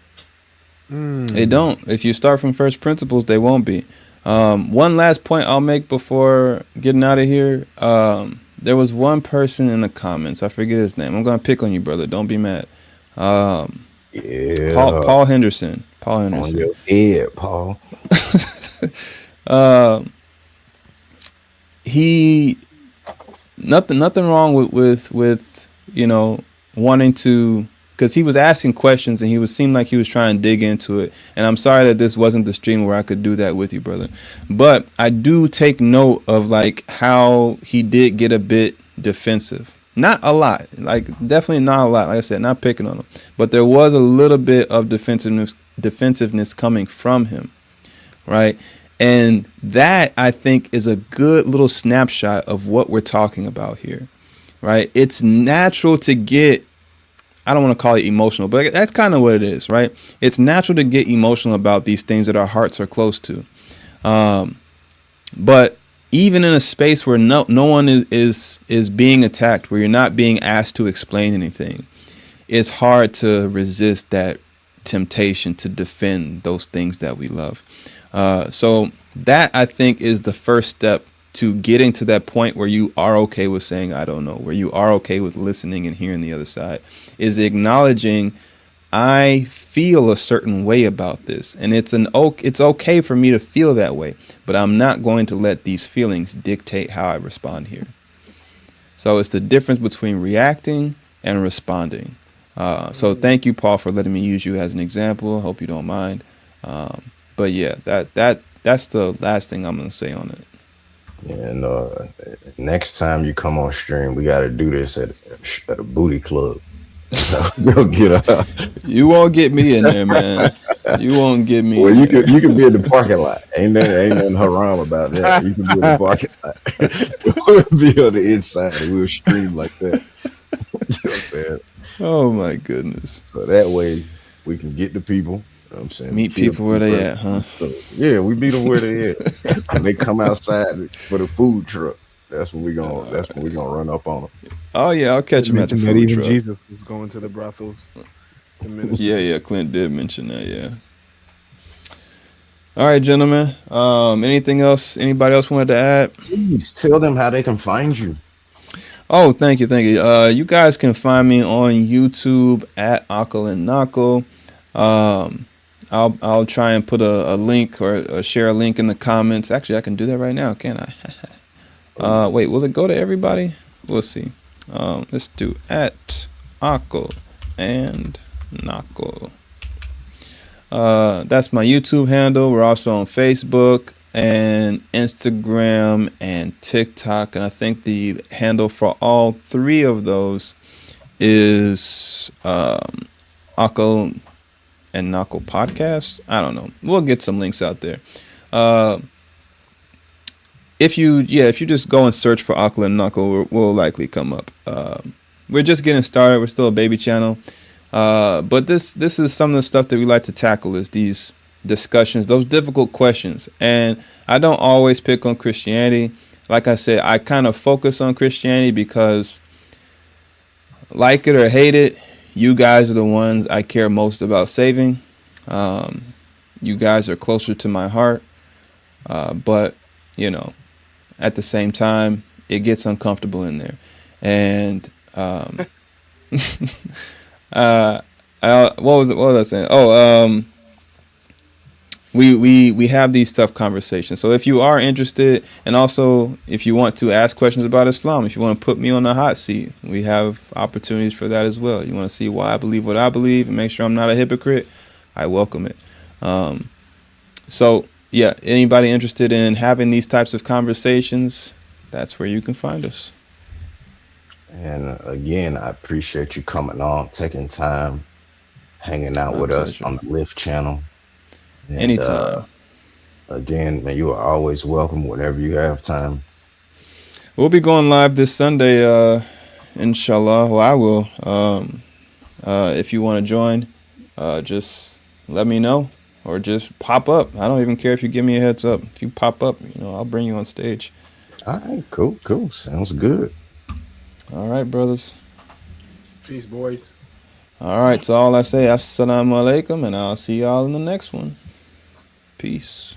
They don't. If you start from first principles, they won't be. One last point I'll make before getting out of here. There was one person in the comments. I forget his name. I'm going to pick on you, brother. Don't be mad. Yeah. Paul Henderson. Paul On Henderson. your head, Paul. He nothing wrong with you know, wanting to, because he was asking questions and seemed like he was trying to dig into it. And I'm sorry that this wasn't the stream where I could do that with you, brother. But I do take note of like how he did get a bit defensive. Not a lot, like definitely not a lot. Like I said, not picking on him, but there was a little bit of defensiveness coming from him, right? And that, I think, is a good little snapshot of what we're talking about here, right? It's natural to get, I don't want to call it emotional, but that's kind of what it is, right? It's natural to get emotional about these things that our hearts are close to. But even in a space where no one is being attacked, where you're not being asked to explain anything, it's hard to resist that temptation to defend those things that we love. So that, I think, is the first step to getting to that point where you are okay with saying, I don't know, where you are okay with listening and hearing the other side, is acknowledging, I feel a certain way about this, and it's okay for me to feel that way, but I'm not going to let these feelings dictate how I respond here. So it's the difference between reacting and responding. So thank you, Paul, for letting me use you as an example. I hope you don't mind. But yeah, that's the last thing I'm going to say on it. And next time you come on stream, we got to do this at a booty club. We'll get up. You won't get me in there, man. You won't get me. Well, you can be in the parking lot. Ain't nothing haram about that. You can be in the parking lot. We'll be on the inside and we'll stream like that. You know what I'm saying? Oh my goodness. So that way we can get the people. You know what I'm saying? Meet people where they at, huh? So, yeah, we meet them where they at. And they come outside for the food truck. That's when we gonna run up on them. Oh yeah, I'll catch him at the food even truck. Jesus was going to the brothels to minister. Yeah, Clint did mention that. Yeah. All right, gentlemen. Anything else? Anybody else wanted to add? Please tell them how they can find you. Oh, thank you. You guys can find me on YouTube at Aql Naql. I'll try and put a link or share a link in the comments. Actually, I can do that right now, can't I? Wait, will it go to everybody? We'll see. Let's do at Aql and Naql. That's my YouTube handle. We're also on Facebook and Instagram and TikTok, and I think the handle for all three of those is Aql and Naql podcast. I don't know. We'll get some links out there. If you just go and search for Aql and Naql, we'll likely come up. We're just getting started. We're still a baby channel. But this is some of the stuff that we like to tackle, is these discussions, those difficult questions. And I don't always pick on Christianity. Like I said, I kind of focus on Christianity because, like it or hate it, you guys are the ones I care most about saving. You guys are closer to my heart. But, at the same time, it gets uncomfortable in there. And what was I saying? We have these tough conversations. So if you are interested, and also if you want to ask questions about Islam, if you want to put me on the hot seat, we have opportunities for that as well. You want to see why I believe what I believe and make sure I'm not a hypocrite, I welcome it. So yeah, anybody interested in having these types of conversations, that's where you can find us. And again, I appreciate you coming on, taking time, hanging out My with us pleasure. on the Lift channel. And Anytime. again, man, you are always welcome whenever you have time. We'll be going live this Sunday, inshallah. Well, I will. If you want to join, just let me know or just pop up. I don't even care if you give me a heads up. If you pop up, I'll bring you on stage. All right, cool, cool. Sounds good. All right, brothers. Peace, boys. All right, so all I say, assalamu alaikum, and I'll see y'all in the next one. Peace.